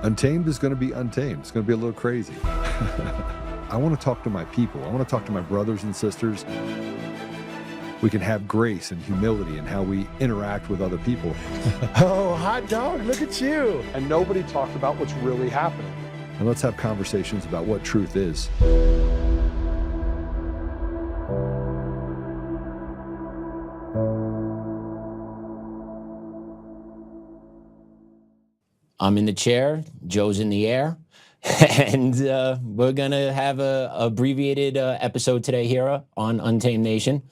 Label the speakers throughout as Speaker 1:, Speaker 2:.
Speaker 1: Untamed is going to be untamed. It's going to be a little crazy. I want to talk to my people. I want to talk to my brothers and sisters. We can have grace and humility in how we interact with other people.
Speaker 2: Oh, hot dog, look at you.
Speaker 3: And nobody talked about what's really happening.
Speaker 1: And let's have conversations about what truth is.
Speaker 4: I'm in the chair, Joe's in the air, and we're going to have a abbreviated episode today here on Untamed Nation.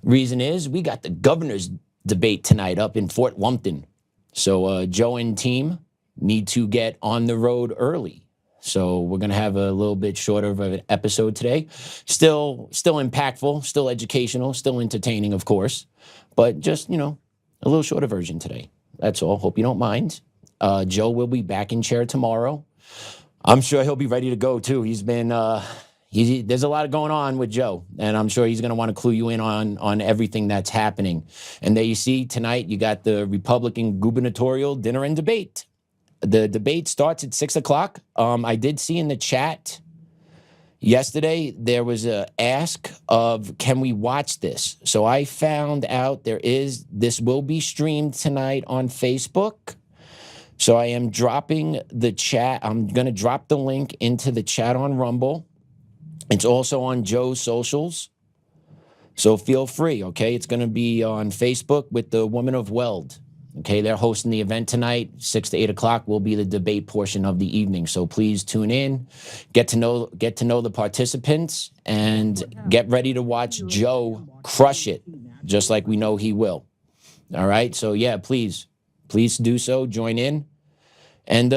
Speaker 4: Reason is we got the governor's debate tonight up in Fort Lupton. So Joe and team need to get on the road early. So we're going to have a little bit shorter of an episode today. Still impactful, still educational, still entertaining, of course, but just, a little shorter version today. That's all. Hope you don't mind. Joe will be back in chair tomorrow. I'm sure he'll be ready to go too. He's been, there's a lot going on with Joe, and I'm sure he's going to want to clue you in on everything that's happening. And there you see tonight, you got the Republican gubernatorial dinner and debate. The debate starts at 6 o'clock. I did see in the chat yesterday, there was a ask of, can we watch this? So I found out this will be streamed tonight on Facebook. So I am dropping the chat. I'm going to drop the link into the chat on Rumble. It's also on Joe's socials. So feel free, okay? It's going to be on Facebook with the Women of Weld. Okay, they're hosting the event tonight. 6 to 8 o'clock will be the debate portion of the evening. So please tune in, get to know the participants, and get ready to watch Joe crush it, just like we know he will. All right, so yeah, please do so. Join in and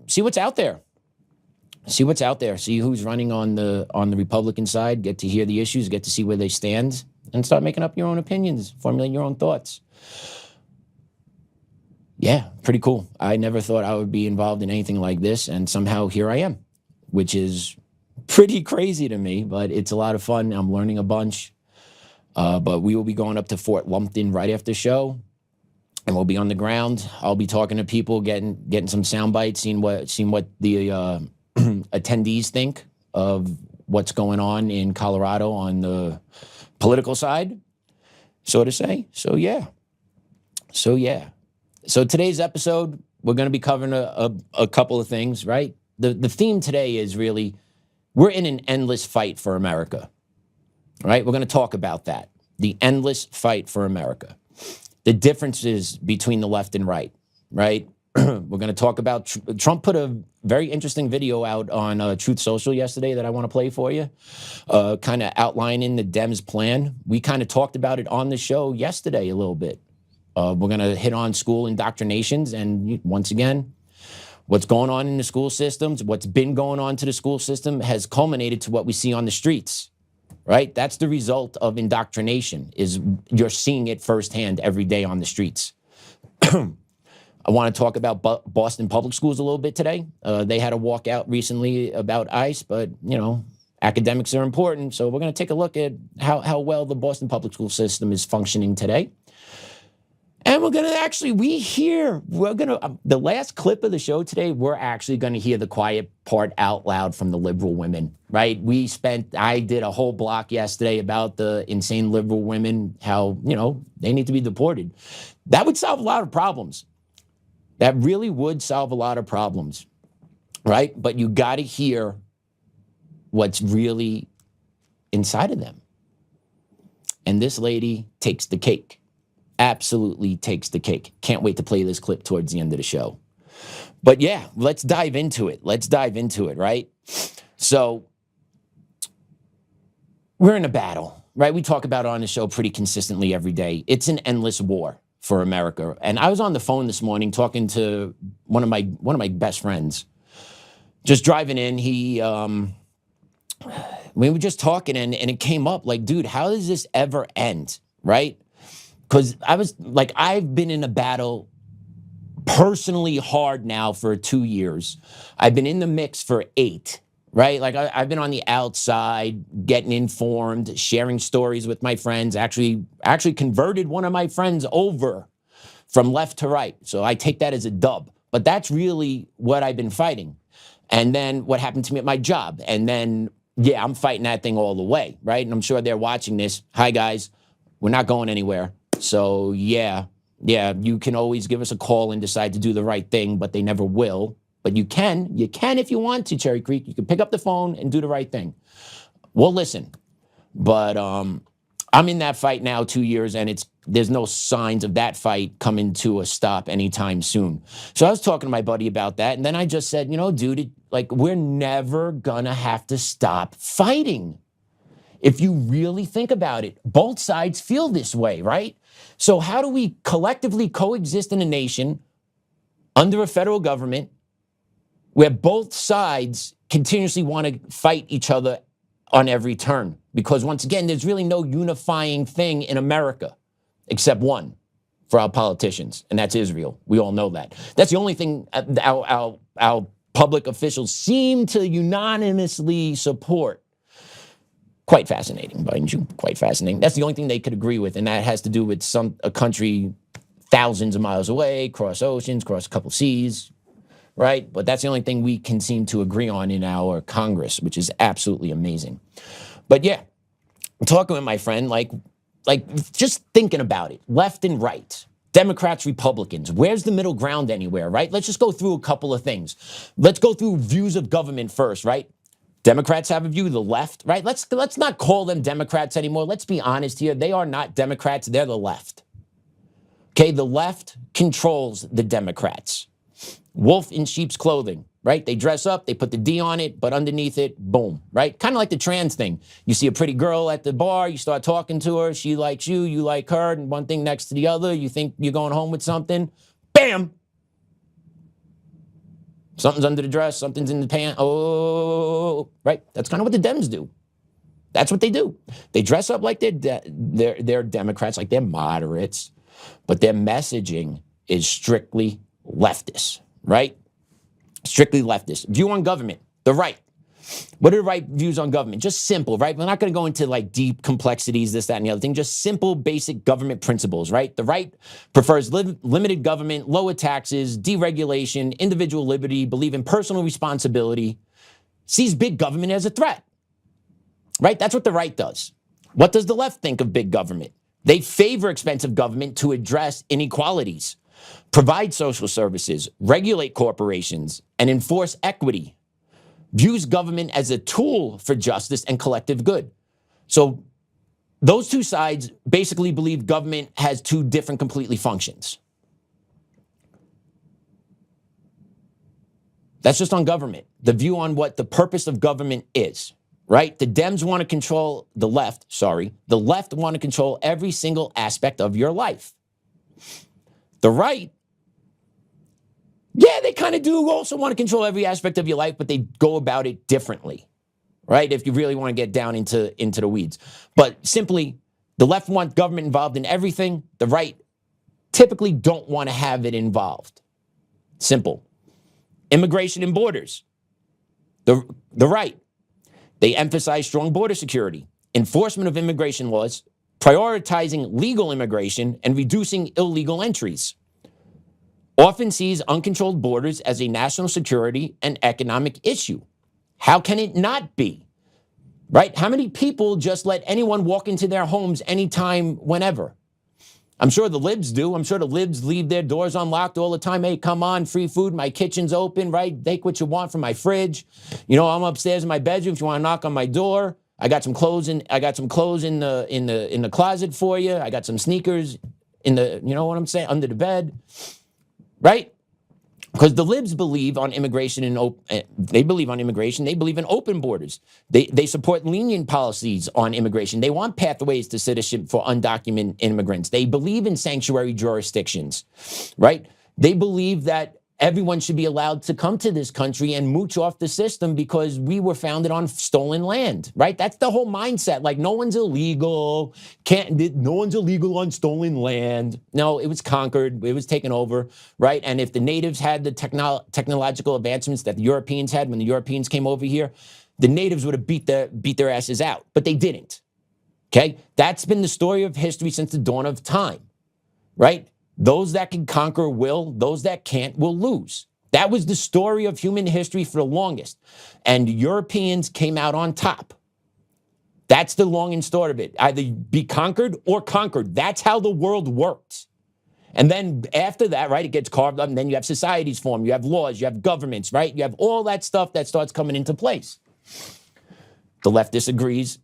Speaker 4: see what's out there. See what's out there. See who's running on the Republican side. Get to hear the issues. Get to see where they stand, and start making up your own opinions, formulating your own thoughts. Yeah, pretty cool. I never thought I would be involved in anything like this, and somehow here I am, which is pretty crazy to me, but it's a lot of fun. I'm learning a bunch. But we will be going up to Fort Lupton right after the show, and we'll be on the ground. I'll be talking to people, getting some sound bites, seeing what the attendees think of what's going on in Colorado on the political side, so to say. So yeah. So today's episode, we're going to be covering a couple of things, right? The theme today is really, we're in an endless fight for America, right? We're going to talk about that, the endless fight for America, the differences between the left and right? We're going to talk about, Trump put a very interesting video out on Truth Social yesterday that I want to play for you, kind of outlining the Dems' plan. We kind of talked about it on the show yesterday a little bit. We're going to hit on school indoctrinations, and once again, what's going on in the school systems, what's been going on to the school system has culminated to what we see on the streets, right? That's the result of indoctrination, is you're seeing it firsthand every day on the streets. I want to talk about Boston Public Schools a little bit today. They had a walkout recently about ICE, but, academics are important, so we're going to take a look at how well the Boston Public School system is functioning today. And we're going to the last clip of the show today, we're actually going to hear the quiet part out loud from the liberal women, right? I did a whole block yesterday about the insane liberal women, how, they need to be deported. That would solve a lot of problems. That really would solve a lot of problems, right? But you got to hear what's really inside of them. And this lady takes the cake. Absolutely takes the cake. Can't wait to play this clip towards the end of the show. But yeah, let's dive into it. Right? So we're in a battle, right? We talk about it on the show pretty consistently every day. It's an endless war for America. And I was on the phone this morning talking to one of my best friends. Just driving in, we were just talking and it came up like, dude, how does this ever end, right? Because I've been in a battle personally hard now for 2 years. I've been in the mix for 8, right? I've been on the outside, getting informed, sharing stories with my friends, actually converted one of my friends over from left to right. So I take that as a dub. But that's really what I've been fighting. And then what happened to me at my job. And then, yeah, I'm fighting that thing all the way, right? And I'm sure they're watching this. Hi, guys. We're not going anywhere. So, yeah, you can always give us a call and decide to do the right thing, but they never will. But you can if you want to, Cherry Creek. You can pick up the phone and do the right thing. We'll listen. But I'm in that fight now 2 years, and there's no signs of that fight coming to a stop anytime soon. So I was talking to my buddy about that, and then I just said, dude, we're never gonna have to stop fighting. If you really think about it, both sides feel this way, right? So how do we collectively coexist in a nation under a federal government where both sides continuously want to fight each other on every turn? Because once again, there's really no unifying thing in America except one for our politicians, and that's Israel. We all know that. That's the only thing our public officials seem to unanimously support. Quite fascinating, mind you, quite fascinating. That's the only thing they could agree with, and that has to do with a country thousands of miles away, cross oceans, cross a couple seas, right? But that's the only thing we can seem to agree on in our Congress, which is absolutely amazing. But yeah, I'm talking with my friend, like just thinking about it, left and right, Democrats, Republicans, where's the middle ground anywhere, right? Let's just go through a couple of things. Let's go through views of government first, right? Democrats have a view, the left, right? Let's not call them Democrats anymore. Let's be honest here. They are not Democrats. They're the left. Okay, the left controls the Democrats. Wolf in sheep's clothing, right? They dress up, they put the D on it, but underneath it, boom, right? Kind of like the trans thing. You see a pretty girl at the bar, you start talking to her, she likes you, you like her, and one thing next to the other, you think you're going home with something, bam! Something's under the dress, something's in the pants, oh, right? That's kind of what the Dems do. That's what they do. They dress up like they're Democrats, like they're moderates, but their messaging is strictly leftist, right? Strictly leftist. View on government, the right. What are the right views on government? Just simple, right? We're not going to go into deep complexities, this, that, and the other thing. Just simple, basic government principles, right? The right prefers limited government, lower taxes, deregulation, individual liberty, believe in personal responsibility, sees big government as a threat, right? That's what the right does. What does the left think of big government? They favor expensive government to address inequalities, provide social services, regulate corporations, and enforce equity. Views government as a tool for justice and collective good. So those two sides basically believe government has two different completely functions. That's just on government. The view on what the purpose of government is, right? The Dems want to control the left want to control every single aspect of your life. The right, yeah, they kind of do also want to control every aspect of your life, but they go about it differently, right? If you really want to get down into the weeds. But simply, the left wants government involved in everything. The right typically don't want to have it involved. Simple. Immigration and borders. The right, they emphasize strong border security, enforcement of immigration laws, prioritizing legal immigration, and reducing illegal entries. Often sees uncontrolled borders as a national security and economic issue. How can it not be? Right? How many people just let anyone walk into their homes anytime, whenever? I'm sure the libs do. I'm sure the libs leave their doors unlocked all the time. Hey, come on, free food. My kitchen's open, right? Take what you want from my fridge. I'm upstairs in my bedroom. If you want to knock on my door, I got some clothes in the closet for you. I got some sneakers in the, you know what I'm saying, under the bed. Right? Because the libs believe on immigration they believe in open borders. They support lenient policies on immigration. They want pathways to citizenship for undocumented immigrants. They believe in sanctuary jurisdictions, right? They believe that everyone should be allowed to come to this country and mooch off the system because we were founded on stolen land, right? That's the whole mindset. No one's illegal. No one's illegal on stolen land. No, it was conquered. It was taken over, right? And if the natives had the technological advancements that the Europeans had when the Europeans came over here, the natives would have beat their asses out, but they didn't. Okay? That's been the story of history since the dawn of time, right? Those that can conquer will, those that can't will lose. That was the story of human history for the longest. And Europeans came out on top. That's the long and short of it. Either be conquered or conquered. That's how the world works. And then after that, right, it gets carved up, and then you have societies formed, you have laws, you have governments, right? You have all that stuff that starts coming into place. The left disagrees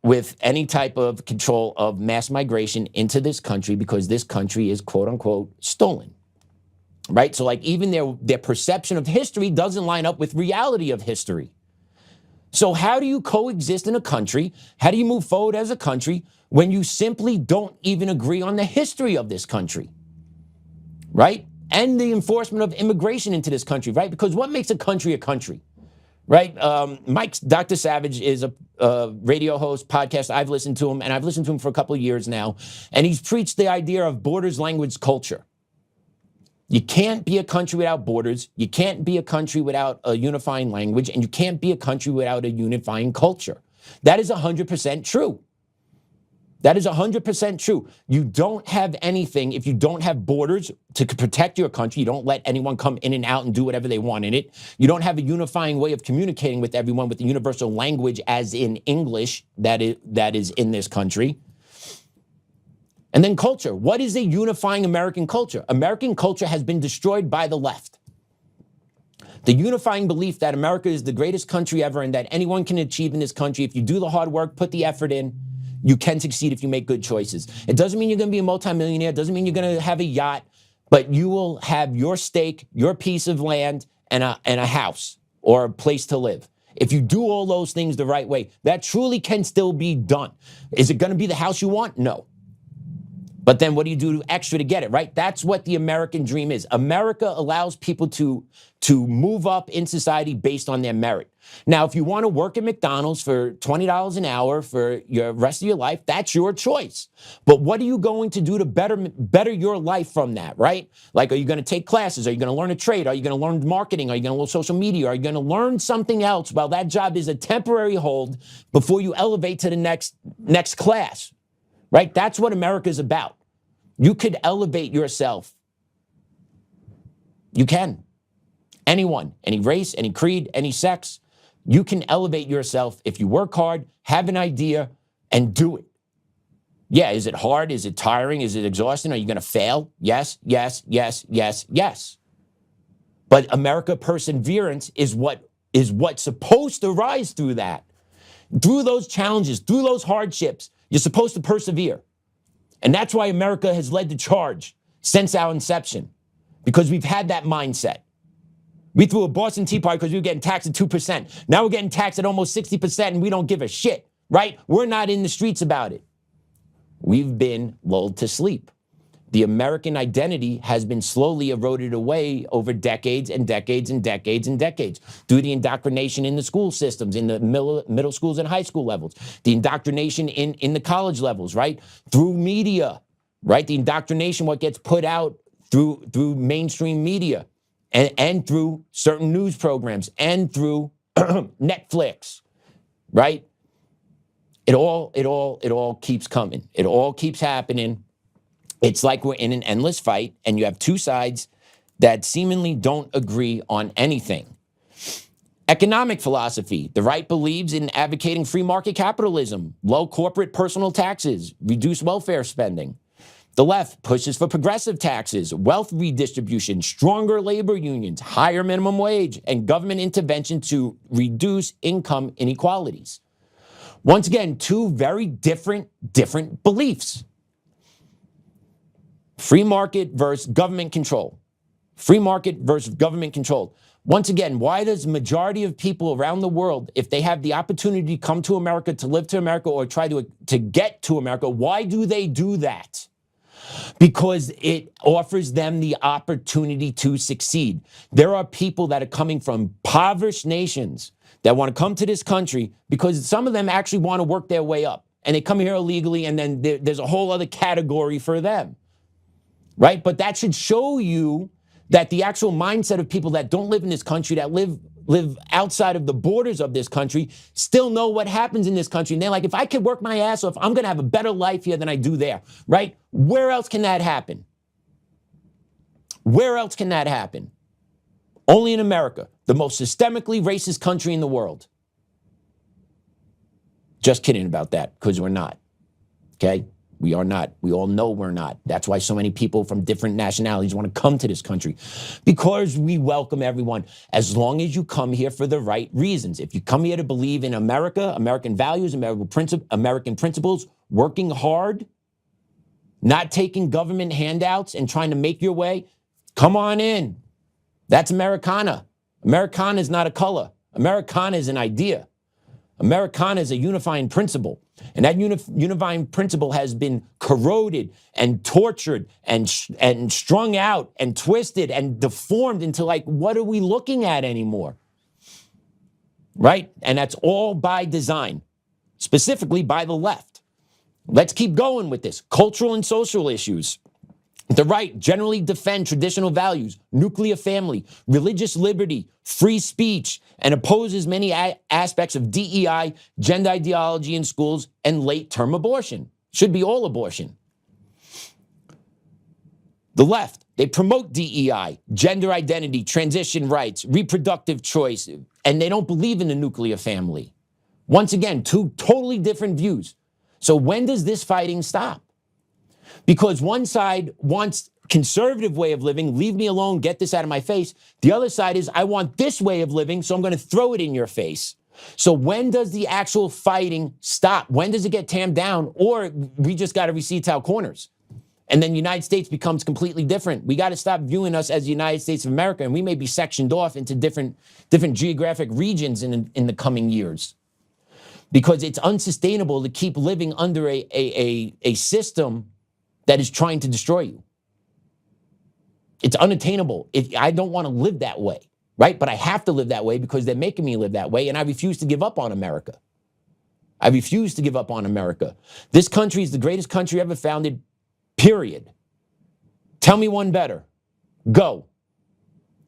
Speaker 4: with any type of control of mass migration into this country because this country is, quote unquote, stolen. Right? So like even their perception of history doesn't line up with reality of history. So how do you coexist in a country? How do you move forward as a country when you simply don't even agree on the history of this country? Right? And the enforcement of immigration into this country, right? Because what makes a country? Right? Dr. Savage is a radio host, podcast. I've listened to him, and I've listened to him for a couple of years now. And he's preached the idea of borders, language, culture. You can't be a country without borders. You can't be a country without a unifying language, and you can't be a country without a unifying culture. That is 100% true. That is 100% true. You don't have anything if you don't have borders to protect your country. You don't let anyone come in and out and do whatever they want in it. You don't have a unifying way of communicating with everyone with the universal language as in English that is in this country. And then culture. What is a unifying American culture? American culture has been destroyed by the left. The unifying belief that America is the greatest country ever and that anyone can achieve in this country if you do the hard work, put the effort in, you can succeed if you make good choices. It doesn't mean you're going to be a multimillionaire. It doesn't mean you're going to have a yacht, but you will have your stake, your piece of land, and a house or a place to live. If you do all those things the right way, that truly can still be done. Is it going to be the house you want? No. But then what do you do extra to get it, right? That's what the American dream is. America allows people to move up in society based on their merit. Now, if you want to work at McDonald's for $20 an hour for your rest of your life, that's your choice. But what are you going to do to better your life from that, right? Like, are you going to take classes? Are you going to learn a trade? Are you going to learn marketing? Are you going to learn social media? Are you going to learn something else while that job is a temporary hold before you elevate to the next class, right? That's what America is about. You could elevate yourself. You can. Anyone, any race, any creed, any sex, you can elevate yourself if you work hard, have an idea, and do it. Yeah, is it hard? Is it tiring? Is it exhausting? Are you going to fail? Yes, yes, yes, yes, yes. But America perseverance is what's supposed to rise through that. Through those challenges, through those hardships, you're supposed to persevere. And that's why America has led the charge since our inception, because we've had that mindset. We threw a Boston Tea Party because we were getting taxed at 2%. Now we're getting taxed at almost 60% and we don't give a shit, right? We're not in the streets about it. We've been lulled to sleep. The American identity has been slowly eroded away over decades and decades and decades and decades through the indoctrination in the school systems, in the middle schools and high school levels, the indoctrination in the college levels, right? Through media, right? The indoctrination, what gets put out through mainstream media and through certain news programs and through Netflix, right? It all keeps coming. It all keeps happening. It's like we're in an endless fight and you have two sides that seemingly don't agree on anything. Economic philosophy. The right believes in advocating free market capitalism, low corporate personal taxes, reduced welfare spending. The left pushes for progressive taxes, wealth redistribution, stronger labor unions, higher minimum wage, and government intervention to reduce income inequalities. Once again, two very different beliefs. Free market versus government control. Free market versus government control. Once again, why does the majority of people around the world, if they have the opportunity to come to America, to live to America, or try to get to America, why do they do that? Because it offers them the opportunity to succeed. There are people that are coming from impoverished nations that want to come to this country because some of them actually want to work their way up. And they come here illegally, and then there's a whole other category for them. Right? But that should show you that the actual mindset of people that don't live in this country, that live outside of the borders of this country, still know what happens in this country. And they're like, if I could work my ass off, I'm going to have a better life here than I do there. Right? Where else can that happen? Where else can that happen? Only in America, the most systemically racist country in the world. Just kidding about that, because we're not. Okay? We are not. We all know we're not. That's why so many people from different nationalities want to come to this country, because we welcome everyone as long as you come here for the right reasons. If you come here to believe in America, American values, American principles, working hard, not taking government handouts and trying to make your way, come on in. That's Americana. Americana is not a color. Americana is an idea. Americana is a unifying principle. And that unifying principle has been corroded and tortured and strung out and twisted and deformed into, like, what are we looking at anymore? Right? And that's all by design, specifically by the left. Let's keep going with this. Cultural and social issues. The right generally defend traditional values, nuclear family, religious liberty, free speech, and opposes many aspects of DEI, gender ideology in schools, and late-term abortion. Should be all abortion. The left, they promote DEI, gender identity, transition rights, reproductive choice, and they don't believe in the nuclear family. Once again, two totally different views. So when does this fighting stop? Because one side wants conservative way of living, leave me alone, get this out of my face. The other side is, I want this way of living, so I'm going to throw it in your face. So when does the actual fighting stop? When does it get tamped down? Or we just got to recede to our corners. And then the United States becomes completely different. We got to stop viewing us as the United States of America, and we may be sectioned off into different geographic regions in the coming years. Because it's unsustainable to keep living under a system that is trying to destroy you. It's unattainable. I don't want to live that way, right? But I have to live that way because they're making me live that way, and I refuse to give up on America. I refuse to give up on America. This country is the greatest country ever founded, period. Tell me one better. Go.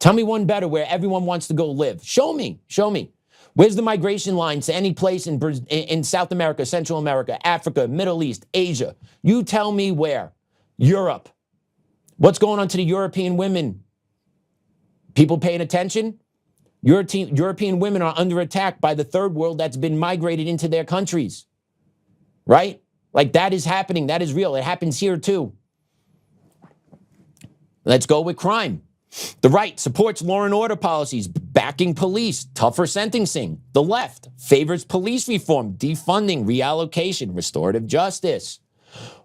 Speaker 4: Tell me one better where everyone wants to go live. Show me. Show me. Where's the migration lines to any place in South America, Central America, Africa, Middle East, Asia? You tell me where. Europe. What's going on to the European women? People paying attention? European women are under attack by the third world that's been migrated into their countries. Right? Like, that is happening. That is real. It happens here too. Let's go with crime. The right supports law and order policies, backing police, tougher sentencing. The left favors police reform, defunding, reallocation, restorative justice.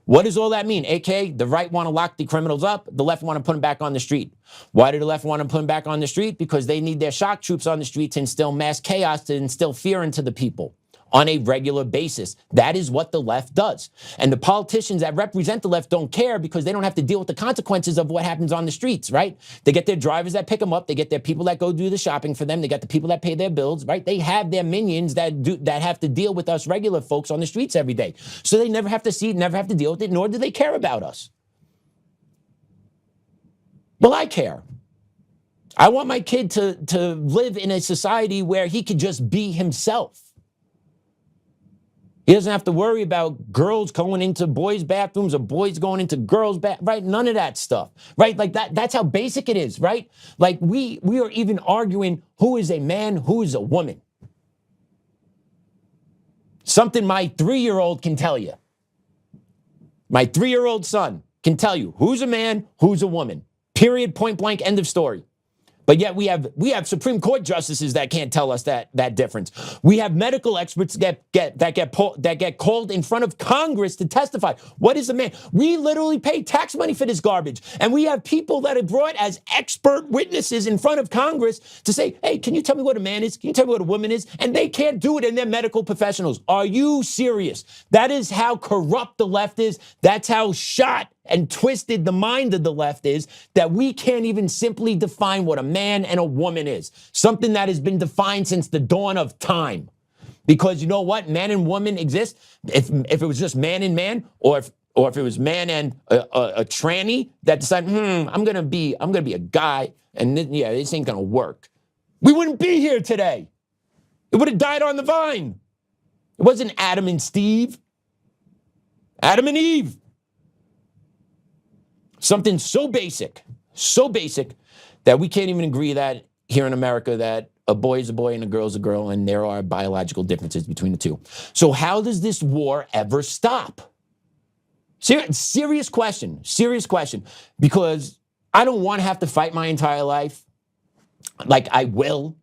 Speaker 4: What does all that mean? AKA, the right want to lock the criminals up, the left want to put them back on the street. Why do the left want to put them back on the street? Because they need their shock troops on the street to instill mass chaos, to instill fear into the people on a regular basis. That is what the left does. And the politicians that represent the left don't care because they don't have to deal with the consequences of what happens on the streets, right? They get their drivers that pick them up. They get their people that go do the shopping for them. They got the people that pay their bills, right? They have their minions that have to deal with us regular folks on the streets every day. So they never have to see it, never have to deal with it, nor do they care about us. Well, I care. I want my kid to live in a society where he could just be himself. He doesn't have to worry about girls going into boys' bathrooms or boys going into girls' bathrooms, right? None of that stuff, right? Like that's how basic it is, right? Like we are even arguing who is a man, who is a woman. Something my 3-year-old can tell you. My 3-year-old son can tell you who's a man, who's a woman. Period, point blank, end of story. But yet we have Supreme Court justices that can't tell us that difference. We have medical experts that get called in front of Congress to testify. What is a man? We literally pay tax money for this garbage. And we have people that are brought as expert witnesses in front of Congress to say, hey, can you tell me what a man is? Can you tell me what a woman is? And they can't do it, and they're medical professionals. Are you serious? That is how corrupt the left is. That's how shot and twisted the mind of the left is, that we can't even simply define what a man and a woman is. Something that has been defined since the dawn of time. Because you know what? Man and woman exist. If it was just man and man, or if it was man and a tranny that decided, I'm gonna be a guy, and this ain't gonna work, we wouldn't be here today. It would have died on the vine. It wasn't Adam and Steve. Adam and Eve. Something so basic, So basic that we can't even agree that here in America that a boy is a boy and a girl is a girl, and there are biological differences between the two. So how does this war ever stop? Serious question, because I don't want to have to fight my entire life. Like I will.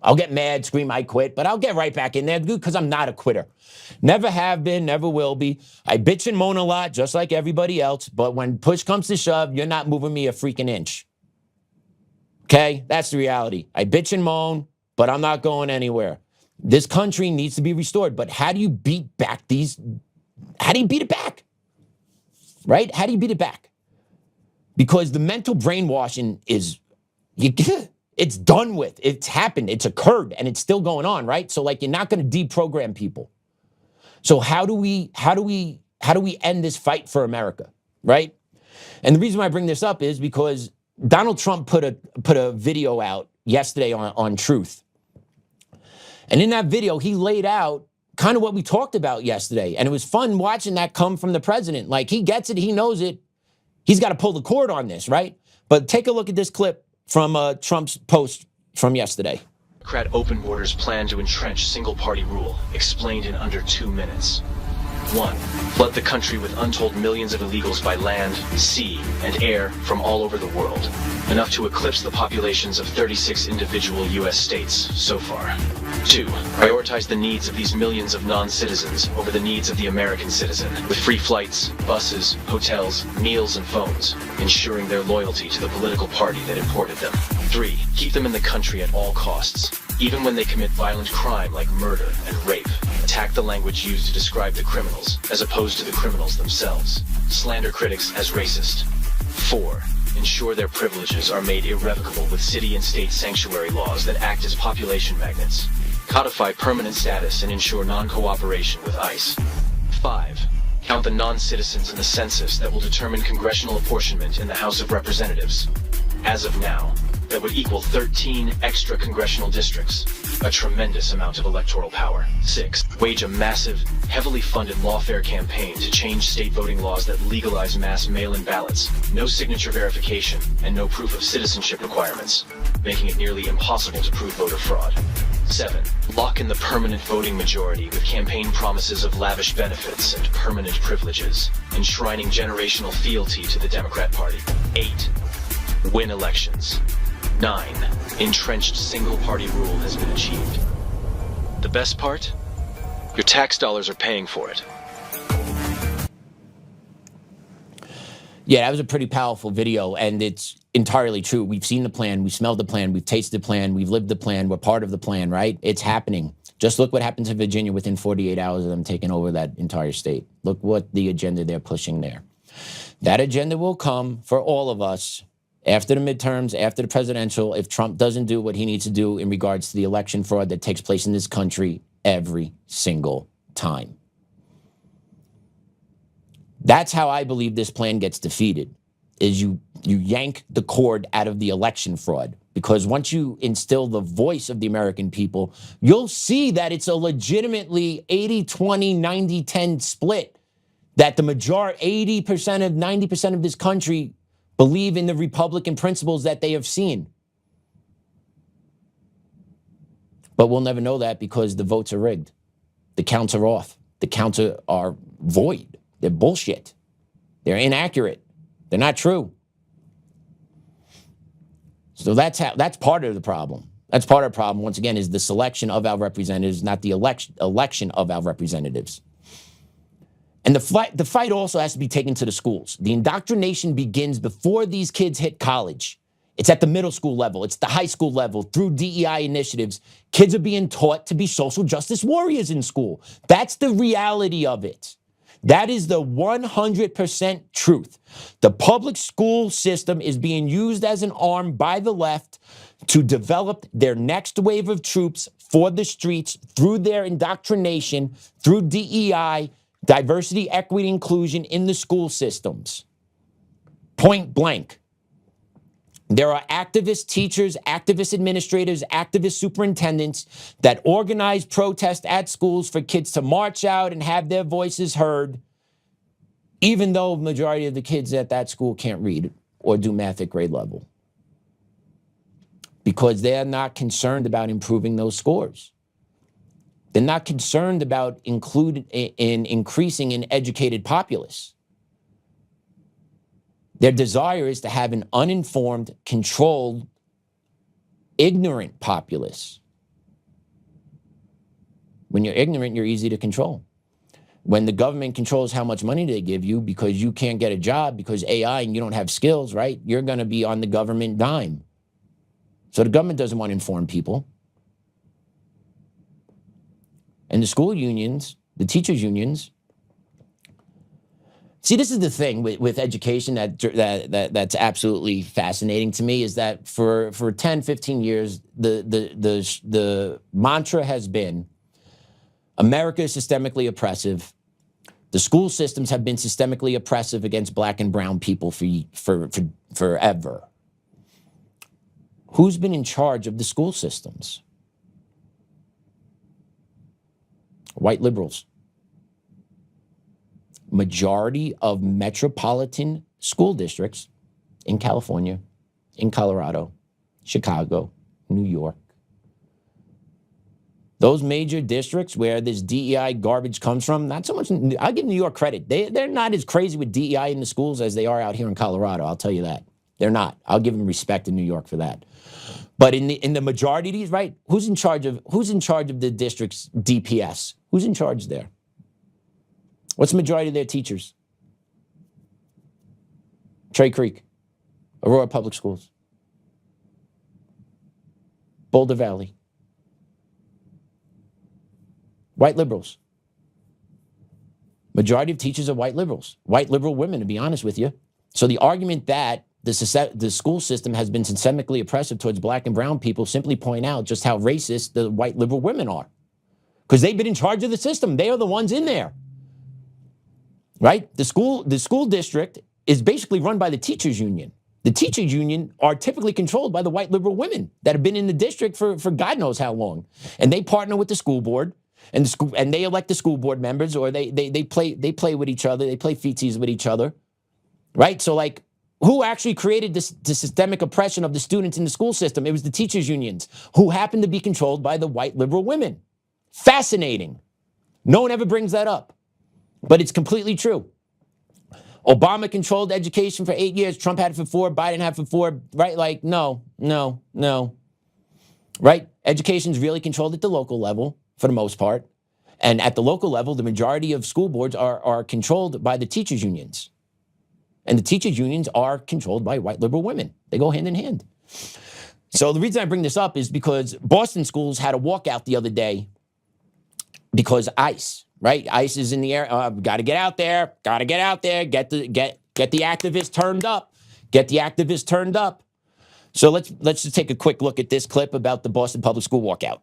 Speaker 4: I'll get mad, scream, I quit, but I'll get right back in there because I'm not a quitter. Never have been, never will be. I bitch and moan a lot, just like everybody else, but when push comes to shove, you're not moving me a freaking inch. Okay? That's the reality. I bitch and moan, but I'm not going anywhere. This country needs to be restored, but how do you beat it back? Right? How do you beat it back? Because the mental brainwashing is, it's done with. It's happened. It's occurred, and it's still going on, right? So like, you're not going to deprogram people. So how do we end this fight for America, right? And the reason why I bring this up is because Donald Trump put a video out yesterday on Truth. And in that video, he laid out kind of what we talked about yesterday. And it was fun watching that come from the president. Like, he gets it. He knows it. He's got to pull the cord on this, right? But take a look at this clip from Trump's post from yesterday.
Speaker 5: Democrat open borders plan to entrench single-party rule, explained in under 2 minutes. 1. Flood the country with untold millions of illegals by land, sea, and air from all over the world, enough to eclipse the populations of 36 individual U.S. states so far. 2. Prioritize the needs of these millions of non-citizens over the needs of the American citizen, with free flights, buses, hotels, meals, and phones, ensuring their loyalty to the political party that imported them. 3. Keep them in the country at all costs, even when they commit violent crime like murder and rape. Attack the language used to describe the criminals, as opposed to the criminals themselves. Slander critics as racist. 4. Ensure their privileges are made irrevocable with city and state sanctuary laws that act as population magnets. Codify permanent status and ensure non-cooperation with ICE. 5. Count the non-citizens in the census that will determine congressional apportionment in the House of Representatives. As of now, that would equal 13 extra congressional districts, a tremendous amount of electoral power. 6. Wage a massive, heavily funded lawfare campaign to change state voting laws that legalize mass mail-in ballots, no signature verification, and no proof of citizenship requirements, making it nearly impossible to prove voter fraud. 7. Lock in the permanent voting majority with campaign promises of lavish benefits and permanent privileges, enshrining generational fealty to the Democrat Party. 8. Win elections. 9. Entrenched single-party rule has been achieved. The best part? Your tax dollars are paying for it.
Speaker 4: Yeah, that was a pretty powerful video, and it's entirely true. We've seen the plan, we've smelled the plan, we've tasted the plan, we've lived the plan, we're part of the plan, right? It's happening. Just look what happened to Virginia within 48 hours of them taking over that entire state. Look what the agenda they're pushing there. That agenda will come for all of us after the midterms, after the presidential, if Trump doesn't do what he needs to do in regards to the election fraud that takes place in this country every single time. That's how I believe this plan gets defeated, is you yank the cord out of the election fraud. Because once you instill the voice of the American people, you'll see that it's a legitimately 80-20, 90-10 split, that the majority, 80% of 90% of this country believe in the Republican principles that they have seen. But we'll never know that because the votes are rigged. The counts are off. The counts are void. They're bullshit. They're inaccurate. They're not true. So that's part of the problem. That's part of the problem, once again, is the selection of our representatives, not the election of our representatives. And the fight also has to be taken to the schools. The indoctrination begins before these kids hit college. It's at the middle school level. It's the high school level. Through DEI initiatives, kids are being taught to be social justice warriors in school. That's the reality of it. That is the 100% truth. The public school system is being used as an arm by the left to develop their next wave of troops for the streets through their indoctrination, through DEI, diversity, equity, inclusion in the school systems. Point blank. There are activist teachers, activist administrators, activist superintendents that organize protest at schools for kids to march out and have their voices heard, even though the majority of the kids at that school can't read or do math at grade level because they're not concerned about improving those scores. They're not concerned about increasing an educated populace. Their desire is to have an uninformed, controlled, ignorant populace. When you're ignorant, you're easy to control. When the government controls how much money they give you because you can't get a job because AI and you don't have skills, right? You're going to be on the government dime. So the government doesn't want to inform people. And the school unions, the teachers' unions. See, this is the thing with education that's absolutely fascinating to me is that for 10, 15 years, the mantra has been America is systemically oppressive. The school systems have been systemically oppressive against black and brown people for forever. Who's been in charge of the school systems? White liberals. Majority of metropolitan school districts in California, in Colorado, Chicago, New York. Those major districts where this DEI garbage comes from, not so much, I'll give New York credit. They're not as crazy with DEI in the schools as they are out here in Colorado, I'll tell you that. They're not. I'll give them respect in New York for that. But in the majority of these, right, who's in charge of the district's DPS? Who's in charge there? What's the majority of their teachers? Trey Creek, Aurora Public Schools, Boulder Valley. White liberals. Majority of teachers are white liberals. White liberal women, to be honest with you. So the argument that the school system has been systemically oppressive towards black and brown people simply point out just how racist the white liberal women are. Because they've been in charge of the system. They are the ones in there. Right? The school district is basically run by the teachers union. The teachers union are typically controlled by the white liberal women that have been in the district for God knows how long. And they partner with the school board. And they elect the school board members, or they play with each other. They play feetsies with each other, right? So like, who actually created the systemic oppression of the students in the school system? It was the teachers unions, who happened to be controlled by the white liberal women. Fascinating. No one ever brings that up, but it's completely true. Obama controlled education for 8 years. Trump had it for 4. Biden had it for 4. Right? Like, no. Right? Education's really controlled at the local level, for the most part. And at the local level, the majority of school boards are controlled by the teachers unions. And the teachers unions are controlled by white liberal women. They go hand in hand. So the reason I bring this up is because Boston schools had a walkout the other day because ICE, right? ICE is in the air. Got to get out there. Got to get out there. Get the activists turned up. Get the activists turned up. So let's just take a quick look at this clip about the Boston Public School walkout.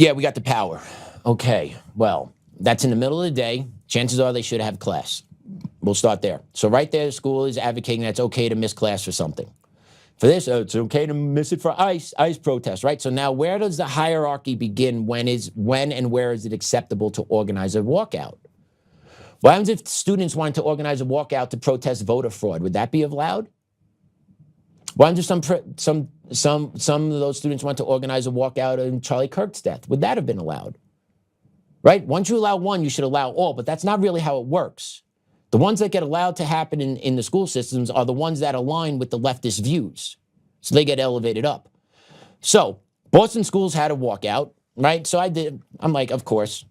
Speaker 4: Yeah, we got the power. Okay, well, that's in the middle of the day. Chances are they should have class. We'll start there. So right there, the school is advocating that it's okay to miss class for something. For this, it's okay to miss it for ICE protest, right? So now where does the hierarchy begin? When and where is it acceptable to organize a walkout? What happens if students wanted to organize a walkout to protest voter fraud? Would that be allowed? What happens if some of those students want to organize a walkout in Charlie Kirk's death? Would that have been allowed? Right? Once you allow one, you should allow all, but that's not really how it works. The ones that get allowed to happen in the school systems are the ones that align with the leftist views. So they get elevated up. So Boston schools had a walkout, right? So I'm like, of course,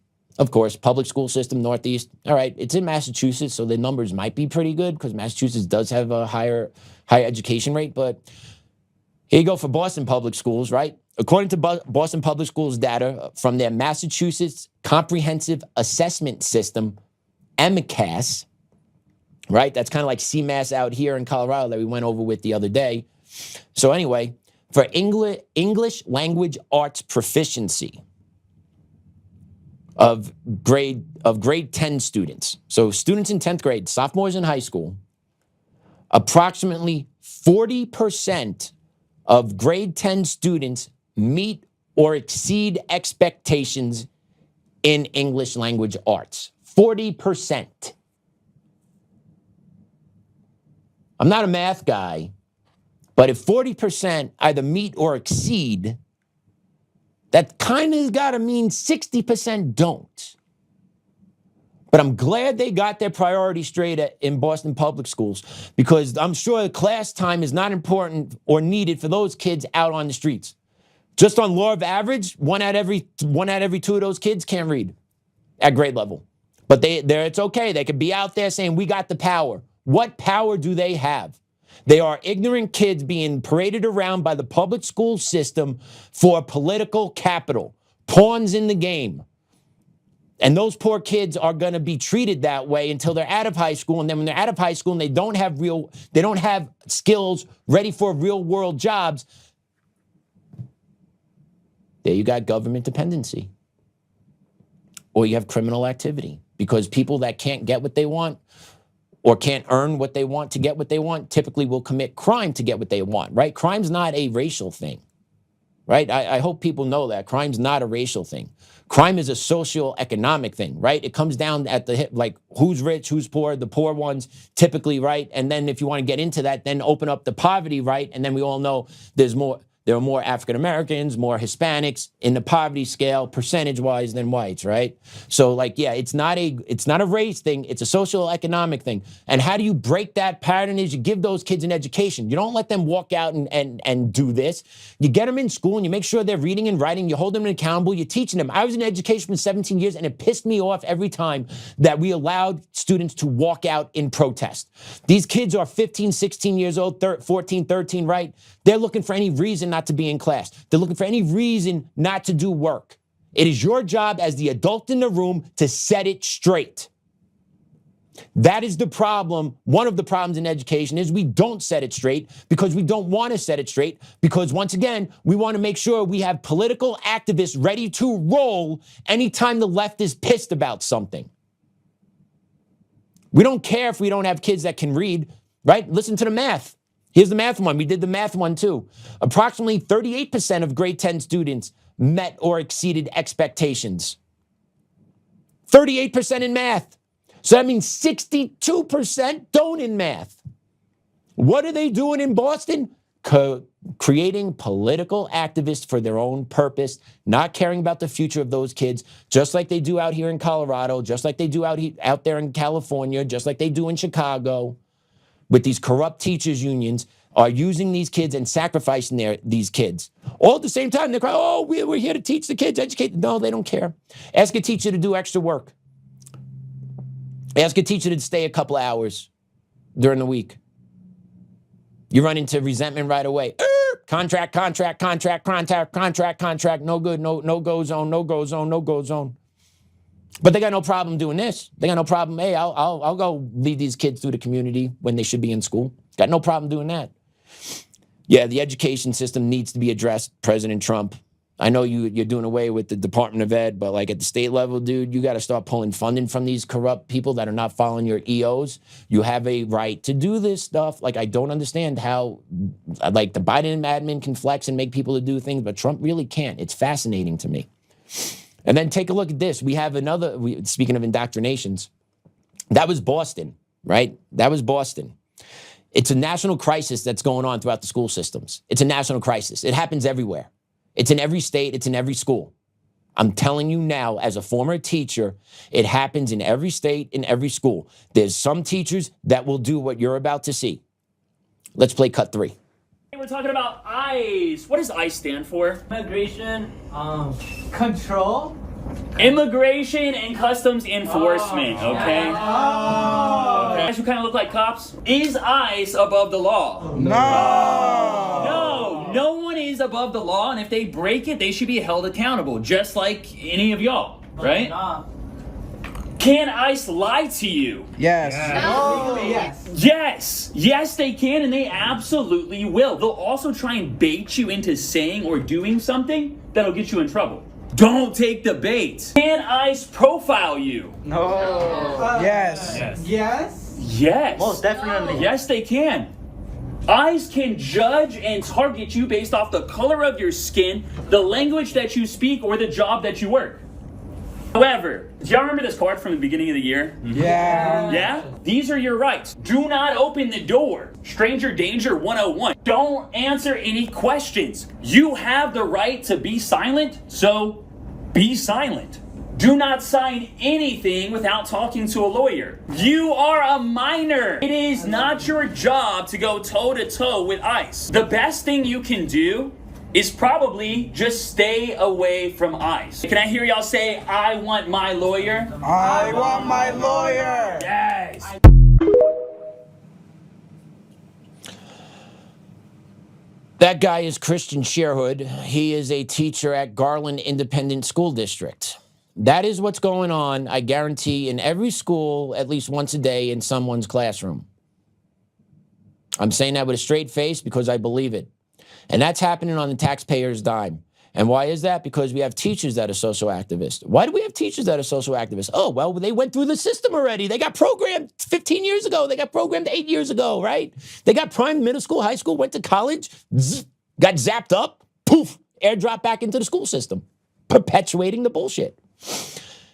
Speaker 4: public school system, Northeast. All right, it's in Massachusetts, so the numbers might be pretty good because Massachusetts does have a higher education rate. But here you go for Boston public schools, right? According to Boston Public Schools data from their Massachusetts Comprehensive Assessment System, MCAS, right? That's kind of like CMAS out here in Colorado that we went over with the other day. So anyway, for English language arts proficiency, of grade 10 students. So students in 10th grade, sophomores in high school, approximately 40% of grade 10 students meet or exceed expectations in English language arts. 40%. I'm not a math guy, but if 40% either meet or exceed, that kind of got to mean 60% don't. But I'm glad they got their priorities straight in Boston public schools, because I'm sure class time is not important or needed for those kids out on the streets. Just on law of average, one out every two of those kids can't read at grade level. But it's okay. They could be out there saying, we got the power. What power do they have? They are ignorant kids being paraded around by the public school system for political capital, pawns in the game. And those poor kids are going to be treated that way until they're out of high school. And then when they're out of high school and they don't have skills ready for real world jobs, there you got government dependency. Or you have criminal activity, because people that can't get what they want or can't earn what they want to get what they want typically will commit crime to get what they want, right? Crime's not a racial thing, right? I hope people know that. Crime's not a racial thing. Crime is a socio-economic thing, right? It comes down at the hip, like who's rich, who's poor, the poor ones typically, right? And then if you want to get into that, then open up the poverty, right? And then we all know there are more African Americans, more Hispanics in the poverty scale, percentage-wise, than whites, right? So, like, yeah, it's not a race thing. It's a social economic thing. And how do you break that pattern? Is you give those kids an education. You don't let them walk out and do this. You get them in school and you make sure they're reading and writing. You hold them accountable. You're teaching them. I was in education for 17 years, and it pissed me off every time that we allowed students to walk out in protest. These kids are 15, 16 years old, 14, 13, right? They're looking for any reason not to be in class. They're looking for any reason not to do work. It is your job as the adult in the room to set it straight. That is the problem. One of the problems in education is we don't set it straight because we don't want to set it straight, because once again, we want to make sure we have political activists ready to roll anytime the left is pissed about something. We don't care if we don't have kids that can read, right? Listen to the math. Here's the math one. We did the math one too. Approximately 38% of grade 10 students met or exceeded expectations. 38% in math. So that means 62% don't in math. What are they doing in Boston? Creating political activists for their own purpose, not caring about the future of those kids, just like they do out here in Colorado, just like they do out there in California, just like they do in Chicago. With these corrupt teachers unions, are using these kids and sacrificing these kids. All at the same time, they're crying, oh, we're here to teach the kids, educate. No, they don't care. Ask a teacher to do extra work. Ask a teacher to stay a couple hours during the week. You run into resentment right away. Contract, no good, no go zone. But they got no problem doing this. They got no problem. Hey, I'll go lead these kids through the community when they should be in school. Got no problem doing that. Yeah, the education system needs to be addressed, President Trump. I know you're doing away with the Department of Ed, but like at the state level, dude, you got to start pulling funding from these corrupt people that are not following your EOs. You have a right to do this stuff. Like, I don't understand how, like, the Biden admin can flex and make people to do things, but Trump really can't. It's fascinating to me. And then take a look at this. We have speaking of indoctrinations, that was Boston, right? That was Boston. It's a national crisis that's going on throughout the school systems. It's a national crisis. It happens everywhere. It's in every state. It's in every school. I'm telling you now, as a former teacher, it happens in every state, in every school. There's some teachers that will do what you're about to see. Let's play cut 3.
Speaker 6: We're talking about ICE. What does ICE stand for?
Speaker 7: Immigration, control.
Speaker 6: Immigration and Customs Enforcement, okay?
Speaker 7: Oh.
Speaker 6: Okay. Guys who kind of look like cops. Is ICE above the law? No one is above the law, and if they break it, they should be held accountable, just like any of y'all, right? Can ICE lie to you?
Speaker 2: Yes.
Speaker 6: Yes, they can, and they absolutely will. They'll also try and bait you into saying or doing something that'll get you in trouble. Don't take the bait. Can ICE profile you?
Speaker 2: Yes.
Speaker 7: Yes?
Speaker 6: Yes.
Speaker 8: Most definitely.
Speaker 6: Yes, they can. ICE can judge and target you based off the color of your skin, the language that you speak, or the job that you work. However, do y'all remember this card from the beginning of the year?
Speaker 2: Yeah.
Speaker 6: Yeah? These are your rights. Do not open the door. Stranger danger 101. Don't answer any questions. You have the right to be silent, so be silent. Do not sign anything without talking to a lawyer. You are a minor. It is not your job to go toe-to-toe with ICE. The best thing you can do is probably just stay away from ICE. Can I hear y'all say, I want my lawyer?
Speaker 2: I want my lawyer.
Speaker 6: Yes.
Speaker 4: That guy is Christian Sherwood. He is a teacher at Garland Independent School District. That is what's going on, I guarantee, in every school at least once a day in someone's classroom. I'm saying that with a straight face because I believe it. And that's happening on the taxpayer's dime. And why is that? Because we have teachers that are social activists. Why do we have teachers that are social activists? Oh, well, they went through the system already. They got programmed 15 years ago. They got programmed 8 years ago, right? They got primed middle school, high school, went to college, got zapped up, poof, airdrop back into the school system, perpetuating the bullshit.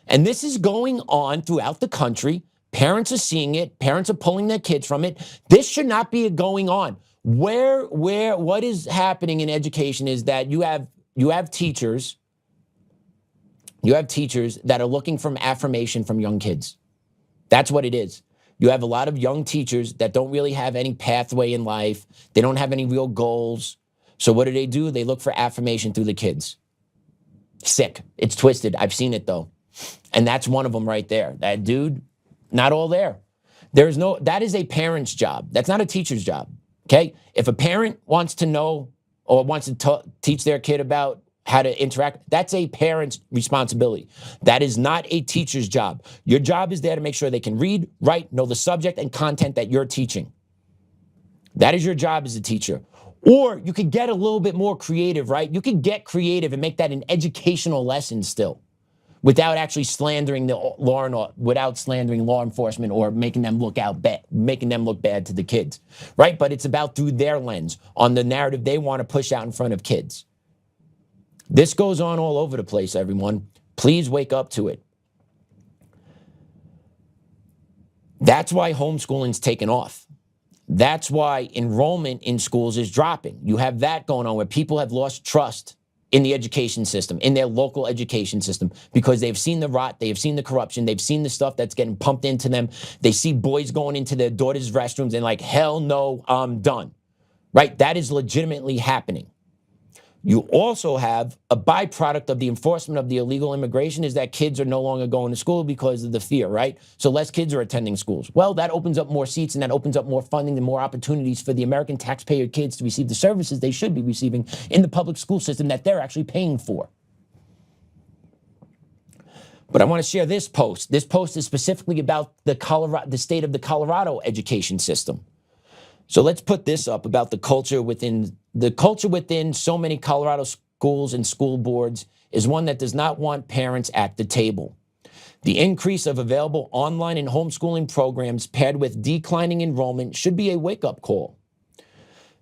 Speaker 4: And this is going on throughout the country. Parents are seeing it. Parents are pulling their kids from it. This should not be going on. What is happening in education is that you have teachers that are looking for affirmation from young kids. That's what it is. You have a lot of young teachers that don't really have any pathway in life. They don't have any real goals. So what do? They look for affirmation through the kids. Sick. It's twisted. I've seen it though. And that's one of them right there. That dude, not all there. That is a parent's job. That's not a teacher's job. Okay? If a parent wants to know or wants to teach their kid about how to interact, that's a parent's responsibility. That is not a teacher's job. Your job is there to make sure they can read, write, know the subject and content that you're teaching. That is your job as a teacher. Or you could get a little bit more creative, right? You could get creative and make that an educational lesson still, without actually slandering without slandering law enforcement or making them look bad to the kids, right? But it's about through their lens on the narrative they want to push out in front of kids. This goes on all over the place, everyone. Please wake up to it. That's why homeschooling's taken off. That's why enrollment in schools is dropping. You have that going on where people have lost trust in the education system, in their local education system, because they've seen the rot, they've seen the corruption, they've seen the stuff that's getting pumped into them. They see boys going into their daughters' restrooms and like, hell no, I'm done, right? That is legitimately happening. You also have a byproduct of the enforcement of the illegal immigration is that kids are no longer going to school because of the fear, right? So less kids are attending schools. Well, that opens up more seats and that opens up more funding and more opportunities for the American taxpayer kids to receive the services they should be receiving in the public school system that they're actually paying for. But I want to share this post. This post is specifically about the state of the Colorado education system. So let's put this up about the culture within so many Colorado schools and school boards is one that does not want parents at the table. The increase of available online and homeschooling programs paired with declining enrollment should be a wake-up call.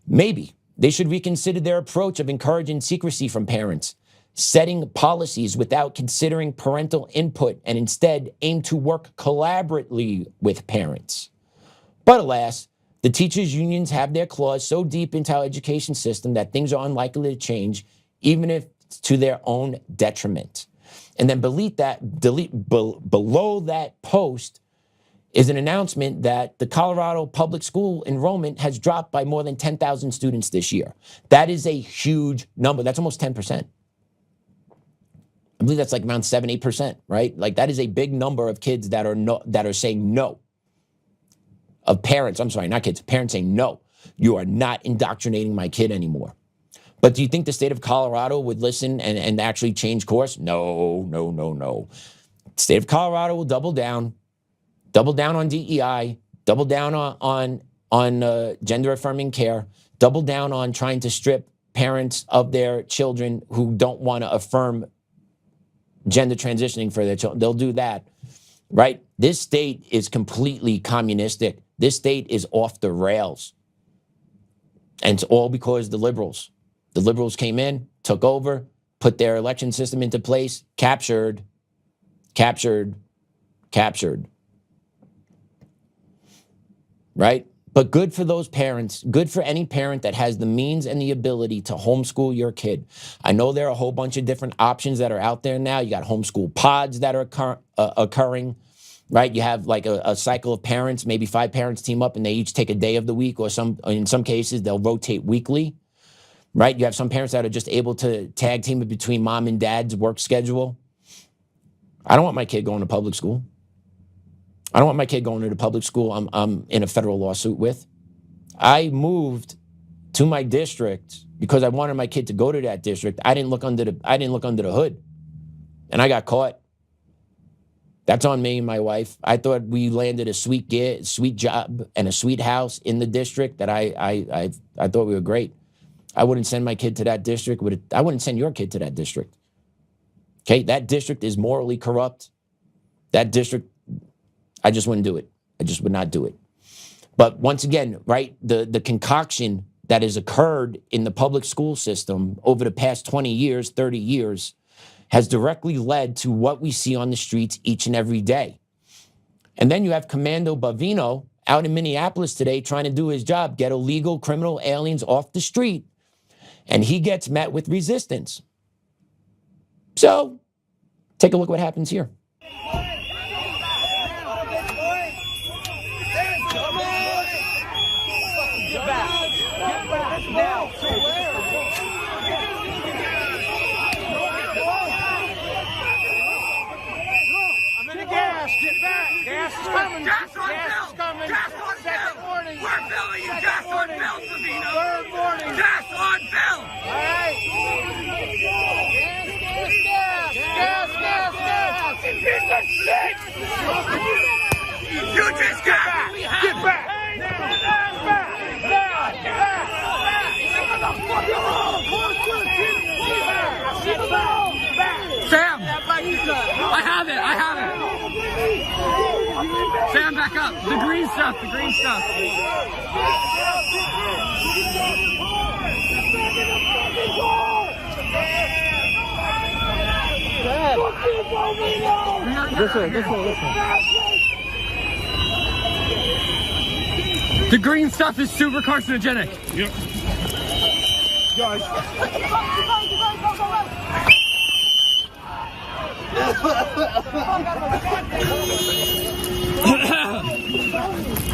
Speaker 4: Maybe they should reconsider their approach of encouraging secrecy from parents, setting policies without considering parental input, and instead aim to work collaboratively with parents. But alas, the teachers' unions have their claws so deep into our education system that things are unlikely to change, even if it's to their own detriment. And then below that post is an announcement that the Colorado public school enrollment has dropped by more than 10,000 students this year. That is a huge number. That's almost 10%. I believe that's like around 7-8%, right? Like that is a big number of kids that are saying no. Of parents, I'm sorry, not kids, parents saying, no, you are not indoctrinating my kid anymore. But do you think the state of Colorado would listen and actually change course? No. The state of Colorado will double down on DEI, double down on gender affirming care, double down on trying to strip parents of their children who don't want to affirm gender transitioning for their children. They'll do that, right? This state is completely communistic. This state is off the rails. And it's all because the liberals came in, took over, put their election system into place, captured. Right? But good for those parents, good for any parent that has the means and the ability to homeschool your kid. I know there are a whole bunch of different options that are out there now. You got homeschool pods that are occurring, right? You have like a cycle of parents, maybe 5 parents team up and they each take a day of the week, or in some cases they'll rotate weekly, right? You have some parents that are just able to tag team it between mom and dad's work schedule. I don't want my kid going to public school. I don't want my kid going to the public school I'm in a federal lawsuit with. I moved to my district because I wanted my kid to go to that district. I didn't look under the hood, and I got caught. That's on me and my wife. I thought we landed a sweet job and a sweet house in the district that I thought we were great. I wouldn't send my kid to that district. I wouldn't send your kid to that district. Okay, that district is morally corrupt. That district, I just wouldn't do it. I just would not do it. But once again, right, the concoction that has occurred in the public school system over the past 20 years, 30 years, has directly led to what we see on the streets each and every day. And then you have Commando Bavino out in Minneapolis today trying to do his job, get illegal criminal aliens off the street, and he gets met with resistance. So take a look what happens here.
Speaker 2: Gas is coming. Gas is coming. Gas on Bill. Warning. We're billing you. Gas on Bill, Savino. Third warning. Gas on Bill. All right. Gas. Piece of shit. You just got me. Get back. Sam, I have it. Sam, back up. The green stuff. This way. The green stuff is super carcinogenic. Yep.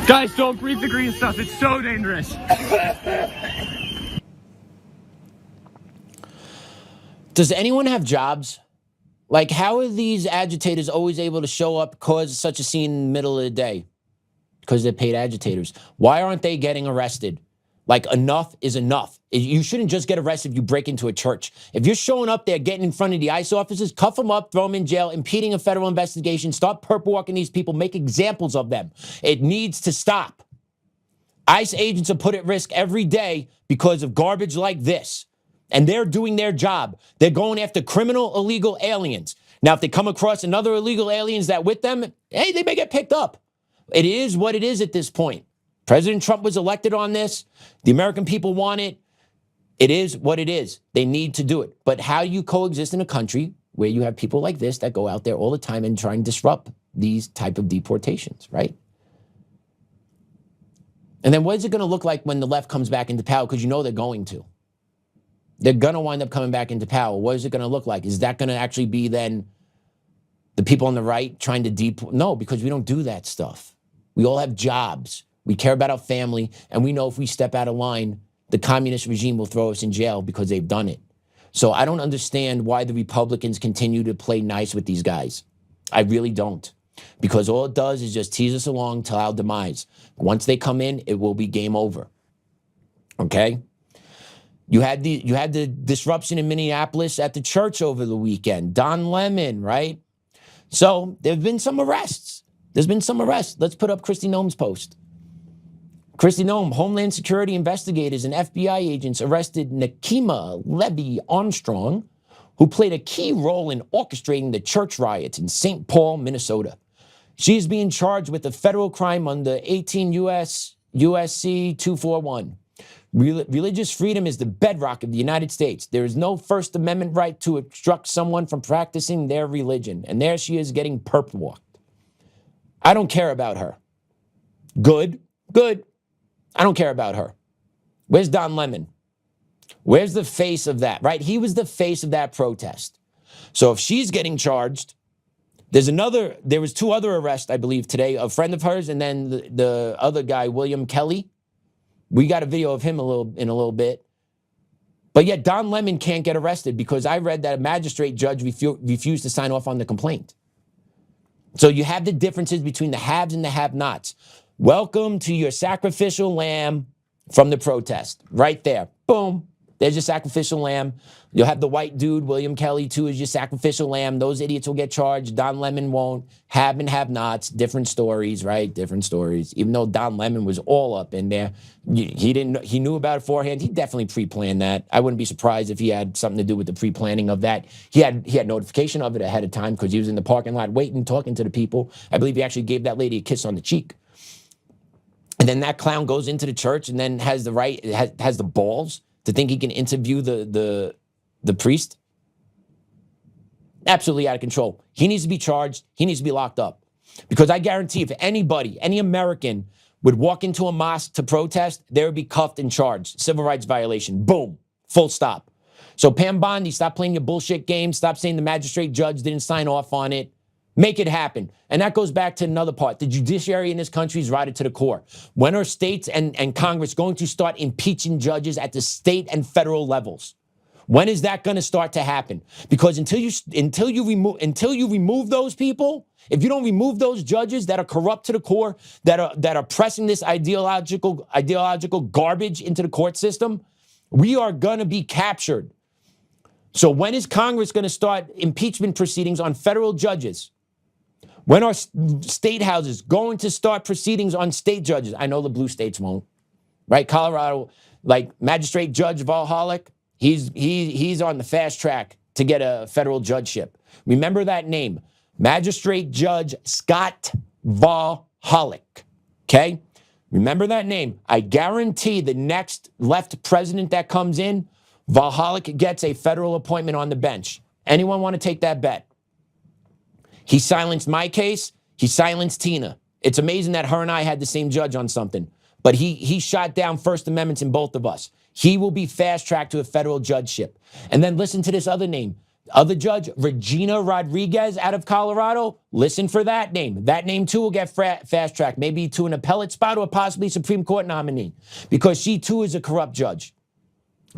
Speaker 2: Guys, don't breathe the green stuff. It's so dangerous.
Speaker 4: Does anyone have jobs? Like, how are these agitators always able to show up, cause such a scene in the middle of the day? Because they're paid agitators. Why aren't they getting arrested? Like, enough is enough. You shouldn't just get arrested if you break into a church. If you're showing up there, getting in front of the ICE officers, cuff them up, throw them in jail, impeding a federal investigation, stop perp walking these people, make examples of them. It needs to stop. ICE agents are put at risk every day because of garbage like this. And they're doing their job. They're going after criminal illegal aliens. Now, if they come across another illegal aliens that with them, hey, they may get picked up. It is what it is at this point. President Trump was elected on this. The American people want it. It is what it is. They need to do it. But how do you coexist in a country where you have people like this that go out there all the time and try and disrupt these type of deportations, right? And then what is it going to look like when the left comes back into power? Because you know they're going to. They're going to wind up coming back into power. What is it going to look like? Is that going to actually be then the people on the right trying to deport? No, because we don't do that stuff. We all have jobs. We care about our family. And we know if we step out of line, the communist regime will throw us in jail because they've done it. So I don't understand why the Republicans continue to play nice with these guys. I really don't. Because all it does is just tease us along till our demise. Once they come in, it will be game over. Okay? You had the disruption in Minneapolis at the church over the weekend. Don Lemon, right? So there have been some arrests. There's been some arrests. Let's put up Kristi Noem's post. Kristi Noem, Homeland Security investigators and FBI agents arrested Nakima Levy Armstrong who played a key role in orchestrating the church riots in St. Paul, Minnesota. She is being charged with a federal crime under 18 USC 241. Religious freedom is the bedrock of the United States. There is no First Amendment right to obstruct someone from practicing their religion. And there she is getting perp walked. I don't care about her. Good. I don't care about her. Where's Don Lemon? Where's the face of that, right? He was the face of that protest. So if she's getting charged, there was 2 other arrests, I believe, today, a friend of hers, and then the other guy, William Kelly. We got a video of him in a little bit. But yet Don Lemon can't get arrested because I read that a magistrate judge refused to sign off on the complaint. So you have the differences between the haves and the have-nots. Welcome to your sacrificial lamb from the protest. Right there. Boom. There's your sacrificial lamb. You'll have the white dude, William Kelly, too, as your sacrificial lamb. Those idiots will get charged. Don Lemon won't. Have and have-nots. Different stories, right? Different stories. Even though Don Lemon was all up in there, he knew about it beforehand. He definitely pre-planned that. I wouldn't be surprised if he had something to do with the pre-planning of that. He had notification of it ahead of time because he was in the parking lot waiting, talking to the people. I believe he actually gave that lady a kiss on the cheek. And then that clown goes into the church and then has the balls to think he can interview the priest. Absolutely out of control. He needs to be charged. He needs to be locked up. Because I guarantee if anybody, any American would walk into a mosque to protest, they would be cuffed and charged. Civil rights violation. Boom. Full stop. So Pam Bondi, stop playing your bullshit game. Stop saying the magistrate judge didn't sign off on it. Make it happen. And that goes back to another part. The judiciary in this country is rotted to the core. When are states and Congress going to start impeaching judges at the state and federal levels? When is that going to start to happen? Because until you remove those people, if you don't remove those judges that are corrupt to the core, that are pressing this ideological garbage into the court system, we are going to be captured. So when is Congress going to start impeachment proceedings on federal judges? When are state houses going to start proceedings on state judges? I know the blue states won't, right? Colorado, like Magistrate Judge Valholic, he's on the fast track to get a federal judgeship. Remember that name, Magistrate Judge Scott Valholic, okay? Remember that name. I guarantee the next left president that comes in, Valholic gets a federal appointment on the bench. Anyone want to take that bet? He silenced my case. He silenced Tina. It's amazing that her and I had the same judge on something. But he shot down First Amendments in both of us. He will be fast-tracked to a federal judgeship. And then listen to this other name. Other judge, Regina Rodriguez out of Colorado. Listen for that name. That name, too, will get fast-tracked. Maybe to an appellate spot or possibly Supreme Court nominee. Because she, too, is a corrupt judge.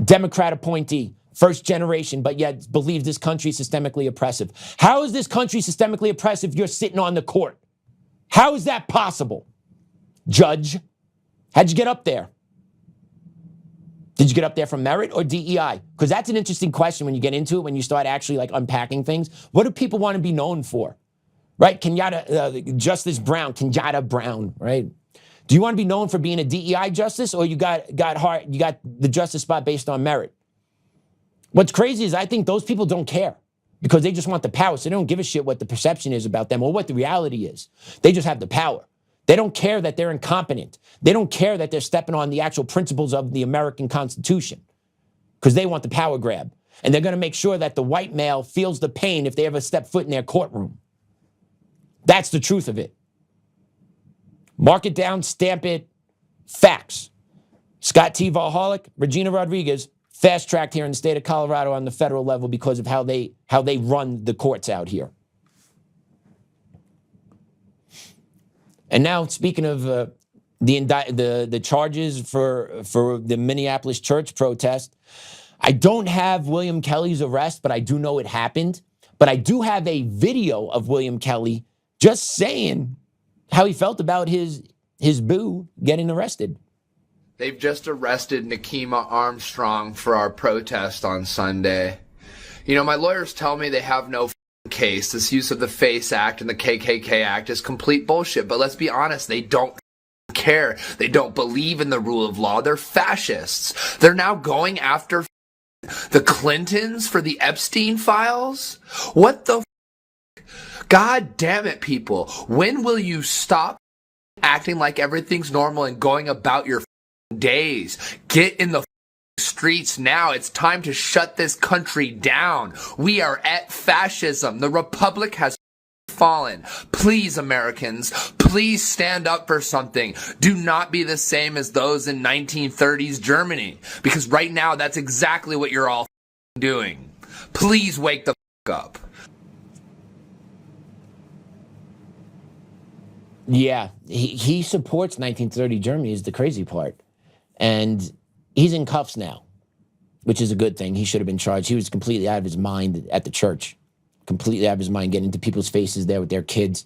Speaker 4: Democrat appointee. First generation, but yet believes this country is systemically oppressive. How is this country systemically oppressive if you're sitting on the court? How is that possible? Judge, how'd you get up there? Did you get up there from merit or DEI? Because that's an interesting question when you get into it, when you start actually like unpacking things. What do people want to be known for? Right? Justice Brown, Kenyatta Brown, right? Do you want to be known for being a DEI justice or you got the justice spot based on merit? What's crazy is I think those people don't care because they just want the power. So they don't give a shit what the perception is about them or what the reality is. They just have the power. They don't care that they're incompetent. They don't care that they're stepping on the actual principles of the American Constitution because they want the power grab. And they're going to make sure that the white male feels the pain if they ever step foot in their courtroom. That's the truth of it. Mark it down, stamp it, facts. Scott T. Valholic, Regina Rodriguez, fast-tracked here in the state of Colorado on the federal level because of how they run the courts out here. And now, speaking of the charges for the Minneapolis church protest, I don't have William Kelly's arrest, but I do know it happened. But I do have a video of William Kelly just saying how he felt about his boo getting arrested.
Speaker 8: They've just arrested Nikema Armstrong for our protest on Sunday. You know, my lawyers tell me they have no case. This use of the FACE Act and the KKK Act is complete bullshit. But let's be honest, they don't care. They don't believe in the rule of law. They're fascists. They're now going after The Clintons for the Epstein files? What the God damn it, people. When will you stop acting like everything's normal and going about your days? Get in the streets now. It's time to shut this country down. We are at fascism. The Republic has fallen. Please, Americans, please stand up for something. Do not be the same as those in 1930s Germany, because right now that's exactly what you're all doing. Please wake the up.
Speaker 4: Yeah, he supports 1930 Germany is the crazy part. And he's in cuffs now, which is a good thing. He should have been charged. He was completely out of his mind at the church. Completely out of his mind, getting into people's faces there with their kids.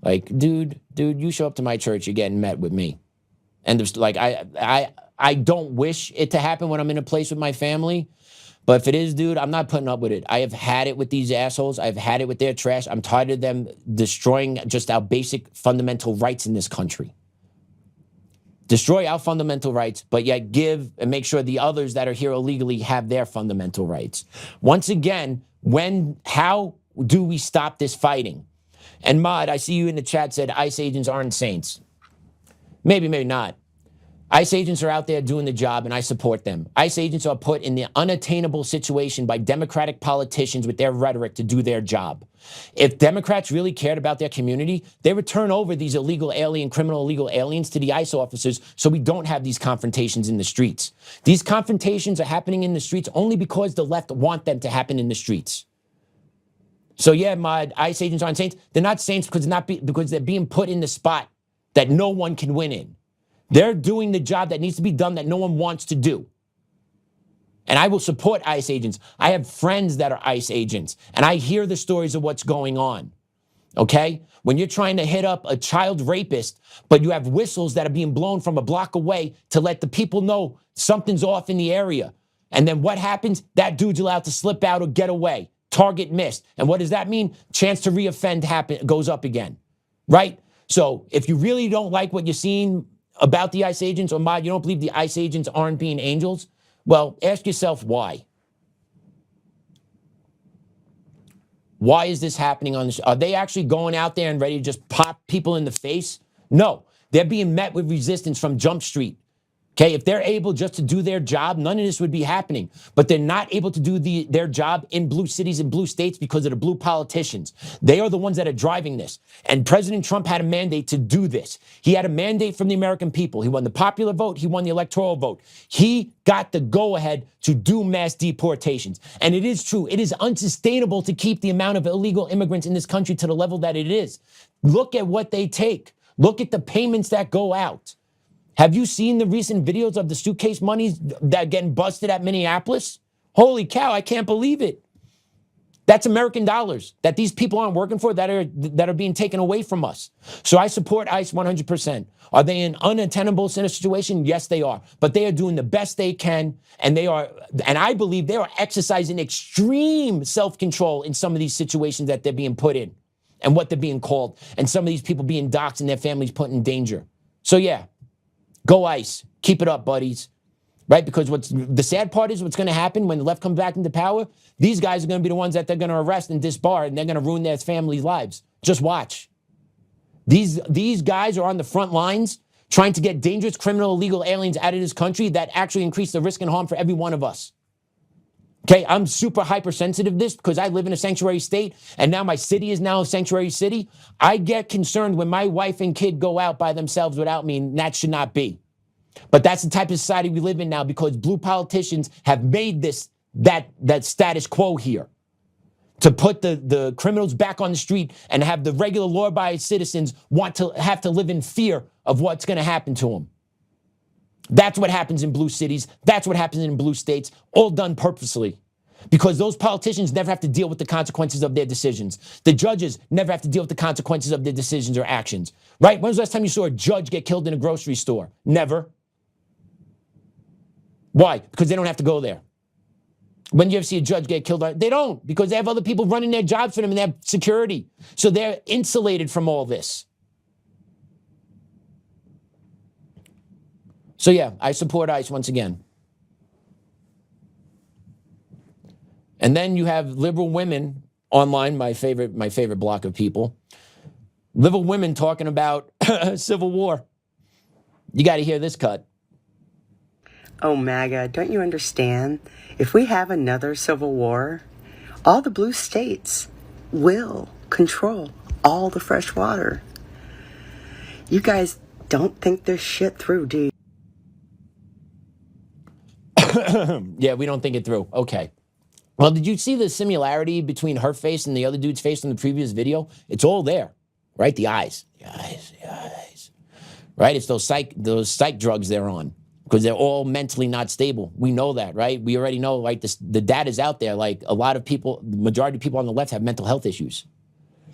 Speaker 4: Like, dude, you show up to my church, you're getting met with me. And there's like, I don't wish it to happen when I'm in a place with my family. But if it is, dude, I'm not putting up with it. I have had it with these assholes. I've had it with their trash. I'm tired of them destroying just our basic fundamental rights in this country. Destroy our fundamental rights, but yet give and make sure the others that are here illegally have their fundamental rights. Once again, how do we stop this fighting? And Mod, I see you in the chat said ICE agents aren't saints. Maybe, maybe not. ICE agents are out there doing the job, and I support them. ICE agents are put in the unattainable situation by Democratic politicians with their rhetoric to do their job. If Democrats really cared about their community, they would turn over these criminal illegal aliens to the ICE officers so we don't have these confrontations in the streets. These confrontations are happening in the streets only because the left want them to happen in the streets. So yeah, my ICE agents aren't saints. They're not saints because they're being put in the spot that no one can win in. They're doing the job that needs to be done that no one wants to do. And I will support ICE agents. I have friends that are ICE agents, and I hear the stories of what's going on. Okay? When you're trying to hit up a child rapist, but you have whistles that are being blown from a block away to let the people know something's off in the area. And then what happens? That dude's allowed to slip out or get away. Target missed. And what does that mean? Chance to reoffend goes up again. Right? So if you really don't like what you're seeing about the ICE agents, or Mod, you don't believe the ICE agents aren't being angels, well, ask yourself why. Why is this happening on the show? Are they actually going out there and ready to just pop people in the face? No, they're being met with resistance from Jump Street. Okay, if they're able just to do their job, none of this would be happening. But they're not able to do their job in blue cities and blue states because of the blue politicians. They are the ones that are driving this. And President Trump had a mandate to do this. He had a mandate from the American people. He won the popular vote. He won the electoral vote. He got the go-ahead to do mass deportations. And it is true. It is unsustainable to keep the amount of illegal immigrants in this country to the level that it is. Look at what they take. Look at the payments that go out. Have you seen the recent videos of the suitcase monies that are getting busted at Minneapolis? Holy cow, I can't believe it. That's American dollars that these people aren't working for that are being taken away from us. So I support ICE 100%. Are they in unattainable situation? Yes, they are. But they are doing the best they can, and I believe they are exercising extreme self-control in some of these situations that they're being put in and what they're being called, and some of these people being doxxed and their families put in danger. So yeah. Go ICE. Keep it up, buddies. Right? Because the sad part is what's going to happen when the left comes back into power, these guys are going to be the ones that they're going to arrest and disbar, and they're going to ruin their families' lives. Just watch. These guys are on the front lines trying to get dangerous criminal illegal aliens out of this country that actually increase the risk and harm for every one of us. Okay, I'm super hypersensitive to this because I live in a sanctuary state, and now my city is now a sanctuary city. I get concerned when my wife and kid go out by themselves without me, and that should not be. But that's the type of society we live in now because blue politicians have made that status quo here to put the criminals back on the street and have the regular law-abiding citizens have to live in fear of what's going to happen to them. That's what happens in blue cities. That's what happens in blue states, all done purposely. Because those politicians never have to deal with the consequences of their decisions. The judges never have to deal with the consequences of their decisions or actions. Right? When was the last time you saw a judge get killed in a grocery store? Never. Why? Because they don't have to go there. When do you ever see a judge get killed? They don't, because they have other people running their jobs for them and they have security. So they're insulated from all this. So yeah, I support ICE once again. And then you have liberal women online, my favorite block of people. Liberal women talking about civil war. You got to hear this cut.
Speaker 9: Oh, MAGA, don't you understand? If we have another civil war, all the blue states will control all the fresh water. You guys don't think this shit through, do you?
Speaker 4: Yeah, we don't think it through. Okay. Well, did you see the similarity between her face and the other dude's face in the previous video? It's all there, right? The eyes. Right? It's those psych drugs they're on because they're all mentally not stable. We know that, right? We already know, like, the data's out there. Like, a lot of people, the majority of people on the left have mental health issues,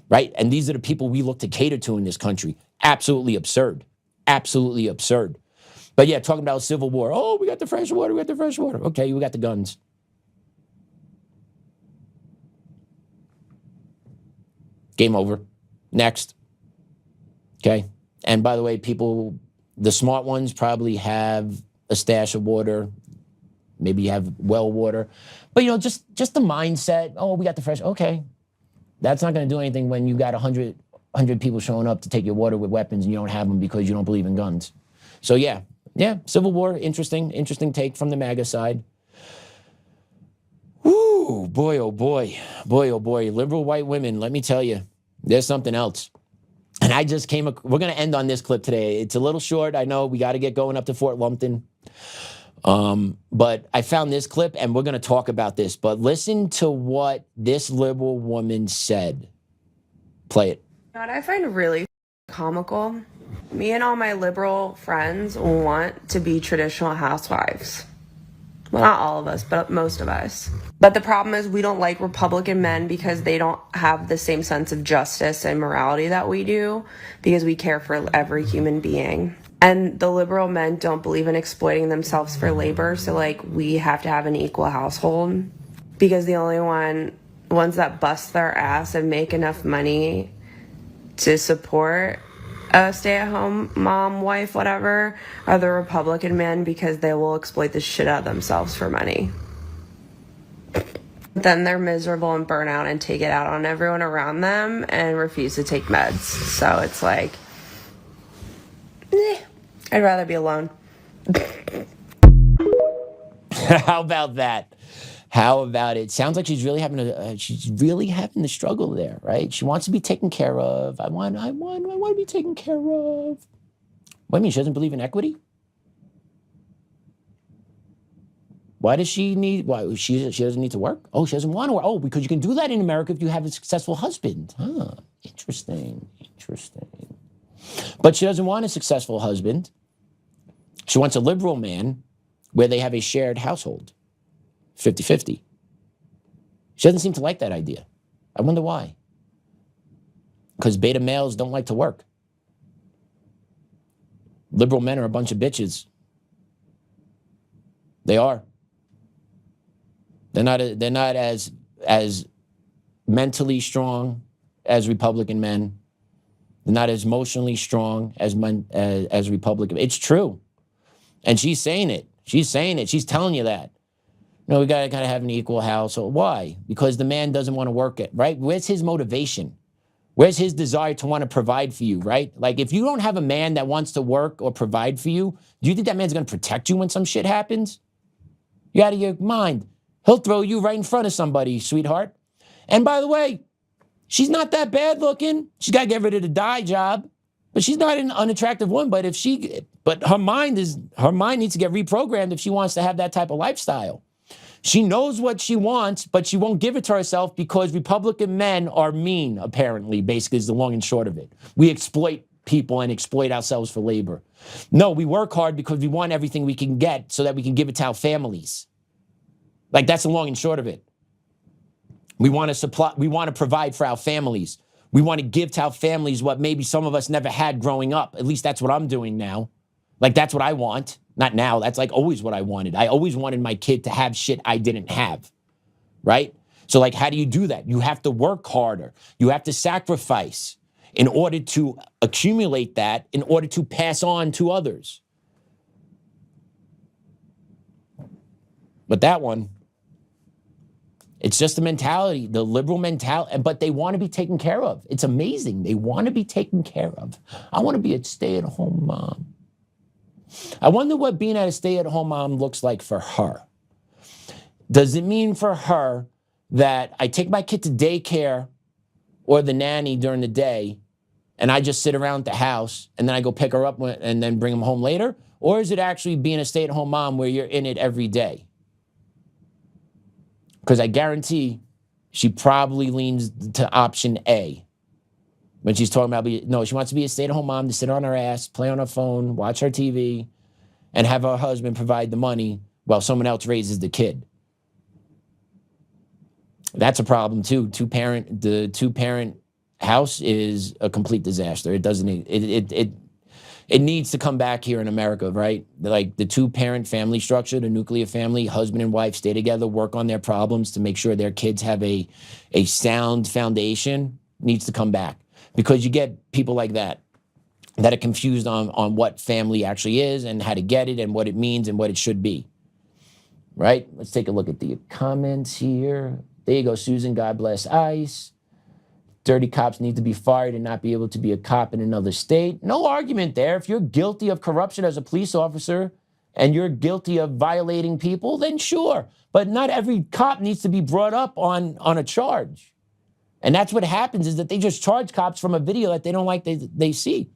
Speaker 4: right? And these are the people we look to cater to in this country. Absolutely absurd. Absolutely absurd. But yeah, talking about civil war. Oh, we got the fresh water. We got the fresh water. Okay, we got the guns. Game over. Next. Okay. And by the way, people, the smart ones probably have a stash of water. Maybe you have well water. But, you know, just the mindset, oh, we got the fresh. Okay. That's not going to do anything when you got 100 people showing up to take your water with weapons and you don't have them because you don't believe in guns. So, yeah, civil war, interesting take from the MAGA side. Woo, boy, oh boy, liberal white women, let me tell you, there's something else. And I just we're going to end on this clip today. It's a little short. I know we got to get going up to Fort Lupton. But I found this clip and we're going to talk about this. But listen to what this liberal woman said. Play it.
Speaker 10: What I find really comical, me and all my liberal friends want to be traditional housewives. Well, not all of us, but most of us. But the problem is we don't like Republican men because they don't have the same sense of justice and morality that we do, because we care for every human being. And the liberal men don't believe in exploiting themselves for labor, so like we have to have an equal household, because the only ones that bust their ass and make enough money to support a stay-at-home mom, wife, whatever, are the Republican men, because they will exploit the shit out of themselves for money. Then they're miserable and burn out and take it out on everyone around them and refuse to take meds. So it's like, I'd rather be alone.
Speaker 4: How about that? How about it? Sounds like she's really having the struggle there, right? She wants to be taken care of. I want to be taken care of. What do you mean? She doesn't believe in equity? Why does she need? Why she doesn't need to work? Oh, she doesn't want to work. Oh, because you can do that in America if you have a successful husband. Huh? Interesting. But she doesn't want a successful husband. She wants a liberal man where they have a shared household. 50-50. She doesn't seem to like that idea. I wonder why. Because beta males don't like to work. Liberal men are a bunch of bitches. They are. They're not as mentally strong as Republican men. They're not as emotionally strong as Republican. It's true. And she's saying it. She's telling you that. No, we gotta have an equal household. Why? Because the man doesn't want to work it, right? Where's his motivation? Where's his desire to want to provide for you, right? Like, if you don't have a man that wants to work or provide for you, do you think that man's gonna protect you when some shit happens? You out of your mind. He'll throw you right in front of somebody, sweetheart. And by the way, she's not that bad looking. She's got to get rid of the dye job, but she's not an unattractive woman. But her mind needs to get reprogrammed if she wants to have that type of lifestyle. She knows what she wants, but she won't give it to herself because Republican men are mean, apparently, basically is the long and short of it. We exploit people and exploit ourselves for labor. No, we work hard because we want everything we can get so that we can give it to our families. Like, that's the long and short of it. We want to provide for our families. We want to give to our families what maybe some of us never had growing up. At least that's what I'm doing now. Like, that's what I want. Not now. That's like always what I wanted. I always wanted my kid to have shit I didn't have, right? So, like, how do you do that? You have to work harder. You have to sacrifice in order to accumulate that, in order to pass on to others. But that one, It's just the mentality, the liberal mentality, but they want to be taken care of. It's amazing. They want to be taken care of. I want to be a stay-at-home mom. I wonder what being a stay-at-home mom looks like for her. Does it mean for her that I take my kid to daycare or the nanny during the day and I just sit around the house and then I go pick her up and then bring them home later? Or is it actually being a stay-at-home mom where you're in it every day? Because I guarantee she probably leans to option A. When she's talking about, no, she wants to be a stay-at-home mom to sit on her ass, play on her phone, watch her TV, and have her husband provide the money while someone else raises the kid. That's a problem too. The two-parent house is a complete disaster. It doesn't. It needs to come back here in America, right? Like the two-parent family structure, the nuclear family, husband and wife stay together, work on their problems to make sure their kids have a sound foundation, needs to come back. Because you get people like that are confused on what family actually is and how to get it and what it means and what it should be, right? Let's take a look at the comments here. There you go, Susan, God bless ICE. Dirty cops need to be fired and not be able to be a cop in another state. No argument there. If you're guilty of corruption as a police officer and you're guilty of violating people, then sure. But not every cop needs to be brought up on a charge. And that's what happens, is that they just charge cops from a video that they don't like they see.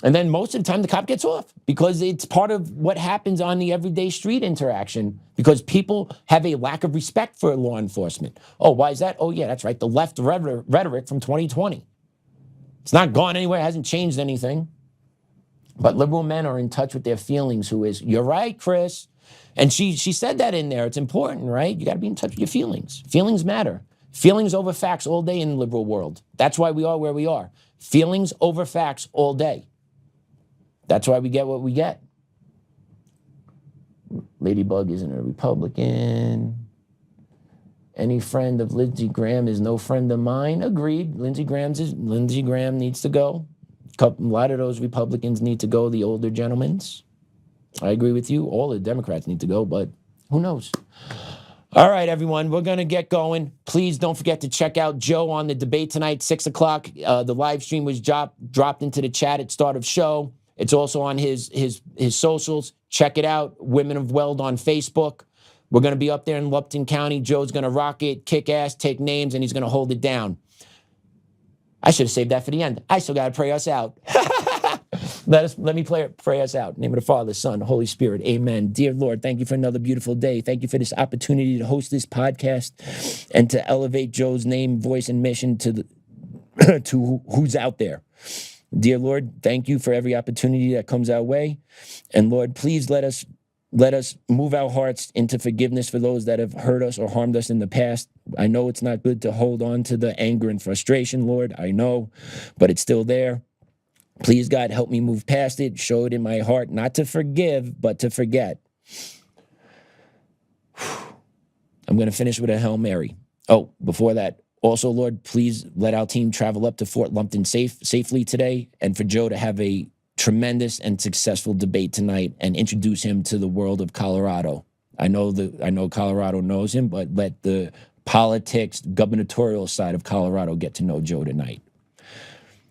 Speaker 4: And then most of the time the cop gets off because it's part of what happens on the everyday street interaction, because people have a lack of respect for law enforcement. Oh, why is that? Oh, yeah, that's right. The left rhetoric from 2020. It's not gone anywhere. It hasn't changed anything. But liberal men are in touch with their feelings, you're right, Chris. And she said that in there. It's important, right? You got to be in touch with your feelings. Feelings matter. Feelings over facts all day in the liberal world. That's why we are where we are. Feelings over facts all day. That's why we get what we get. Ladybug isn't a Republican. Any friend of Lindsey Graham is no friend of mine. Agreed. Lindsey Graham needs to go. A lot of those Republicans need to go, the older gentlemen. I agree with you. All the Democrats need to go, but who knows? All right, everyone, we're going to get going. Please don't forget to check out Joe on the debate tonight, 6 o'clock. The live stream was dropped into the chat at start of show. It's also on his socials. Check it out. Women of Weld on Facebook. We're going to be up there in Lupton County. Joe's going to rock it, kick ass, take names, and he's going to hold it down. I should have saved that for the end. I still got to pray us out. Let me pray us out. In the name of the Father, Son, Holy Spirit. Amen. Dear Lord, thank you for another beautiful day. Thank you for this opportunity to host this podcast and to elevate Joe's name, voice, and mission to who's out there. Dear Lord, thank you for every opportunity that comes our way. And Lord, please let us move our hearts into forgiveness for those that have hurt us or harmed us in the past. I know it's not good to hold on to the anger and frustration, Lord. I know, but it's still there. Please, God, help me move past it. Show it in my heart, not to forgive, but to forget. I'm going to finish with a Hail Mary. Oh, before that, also, Lord, please let our team travel up to Fort Lupton safely today, and for Joe to have a tremendous and successful debate tonight and introduce him to the world of Colorado. I know Colorado knows him, but let the politics, gubernatorial side of Colorado get to know Joe tonight.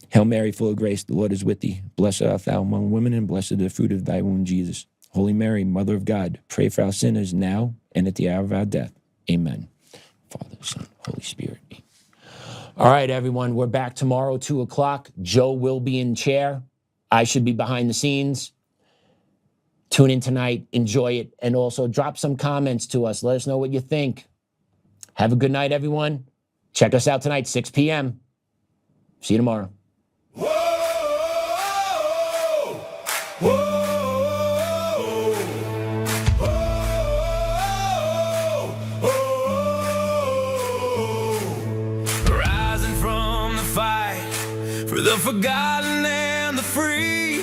Speaker 4: Hail Mary, full of grace, the Lord is with thee. Blessed art thou among women, and blessed is the fruit of thy womb, Jesus. Holy Mary, Mother of God, pray for our sinners now and at the hour of our death. Amen. Father, Son, Holy Spirit. All right, everyone, we're back tomorrow, 2 o'clock. Joe will be in chair. I should be behind the scenes. Tune in tonight, enjoy it, and also drop some comments to us. Let us know what you think. Have a good night, everyone. Check us out tonight, 6 p.m. See you tomorrow.
Speaker 11: Rising from the fight for the forgotten and the free,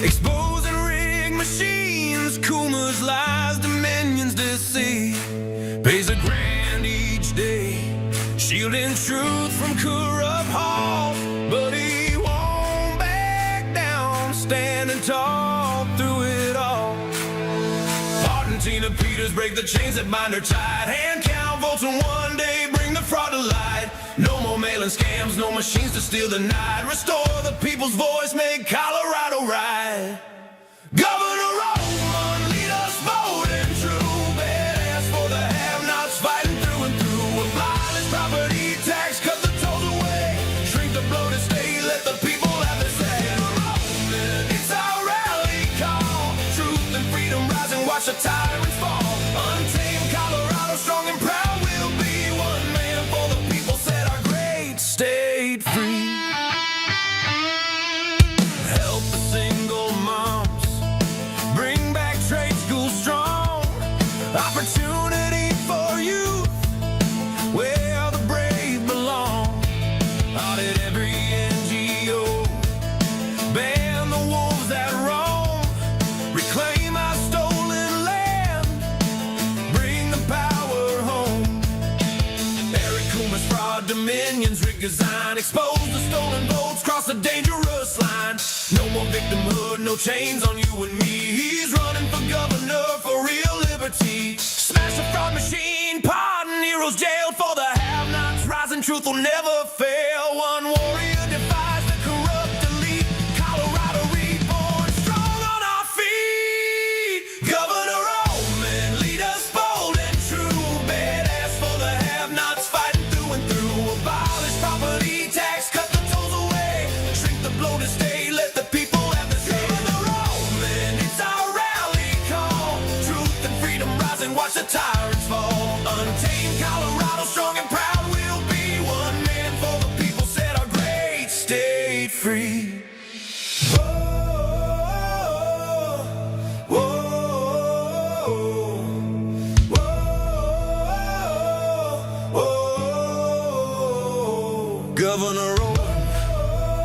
Speaker 11: exposing rigged machines, Kuma's lies, Dominion's deceit, pays a grand each day, shielding truth from corrupt halls, but he won't back down, standing tall through it all. Pardon to Serena Peters break the chains that bind her tight. Hand count votes and one day bring the fraud to light. No more mailing scams, no machines to steal the night. Restore the people's voice, make Colorado right. Governor Oltmann, lead us bold and true. Badass for the have-nots, fighting through and through. Abolish property tax, cut the tolls away. Shrink the bloated state, let the people have their say. It's our rally call. Truth and freedom rise and watch the tyrants fall. Untamed Colorado, strong and proud, we'll be one man for the people. Set our great state free. Help the single moms. Bring back trade school strong. Opportunity for youth, where the brave belong. Audit every NGO. Ban the wolves that roam. Reclaim our stolen land. Bring the power home. Eric Coomer's fraud dominions, rig design. Expose the stolen votes, cross the dangerous line. No more victimhood, no chains on you and me. He's running for governor for real liberty. Smash the fraud machine, pardon heroes jailed. For the have-nots, rising truth will never fail. One warrior defies the corrupt elite. Colorado reborn, strong on our feet. Governor Oltmann, lead us bold and true. Badass for the have-nots, fighting through and through. Abolish property tax, cut the tolls away. Shrink the bloated state, let the people have the say. Governor Oltmann, it's our rally call. Truth and freedom rise and watch the tyrants fall. Untamed Colorado, strong and proud, we'll be one man for the people. Set our great state free. Whoa, whoa, whoa, whoa. Governor Oltmann,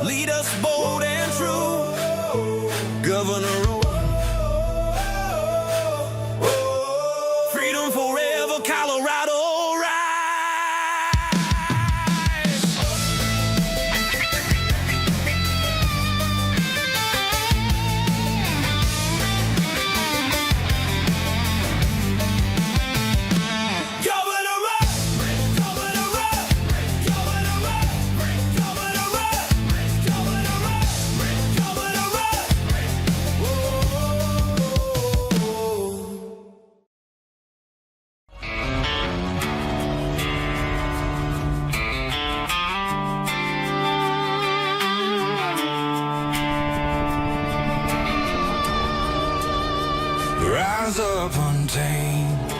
Speaker 11: lead us bold and true. Governor Oltmann, freedom forever, Colorado rise. Governor Oltmann, Governor Oltmann, Governor Oltmann, Governor Oltmann, Governor Oltmann, Governor Oltmann. Whoa. Rise up untamed.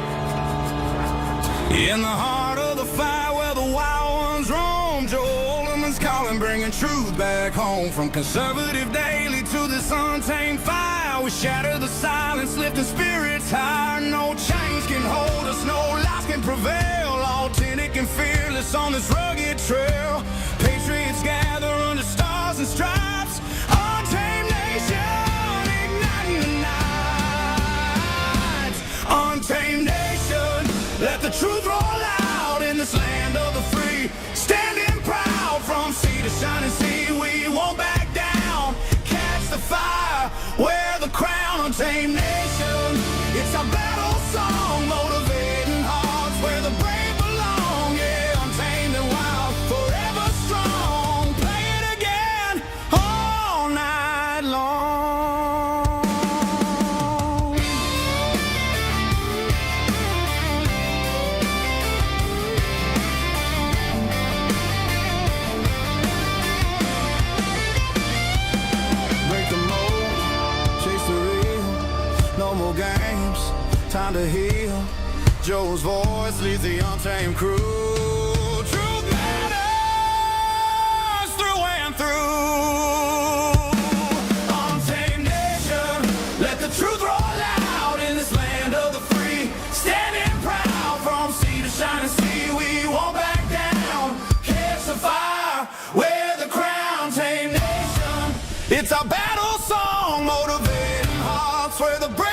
Speaker 11: In the heart of the fight where the wild ones roam, Joe Oltmann's calling, bringing truth back home. From conservative daily to this untamed fire, we shatter the silence, lifting spirits higher. No chains can hold us, no lies can prevail. Authentic and fearless on this rugged trail. Patriots gather under stars and stripes. Untamed nation, igniting the night. Untamed nation, let the truth roll out in this land of the free. Standing proud from sea to shining sea, we won't back down. Catch the fire, wear the crown. Untamed nation, it's our battle song, motivating hearts where the brave belong. Yeah, untamed and wild, forever strong. Play it again all night long. Break the mold, chase the real. No more games, time to heal. Joe's voice leads the untamed crew. Truth matters through and through. Untamed nation, let the truth roll out in this land of the free. Standing proud from sea to shining sea, we won't back down. Catch the fire, wear the crown. Tame nation, it's our battle song, motivating hearts where the brave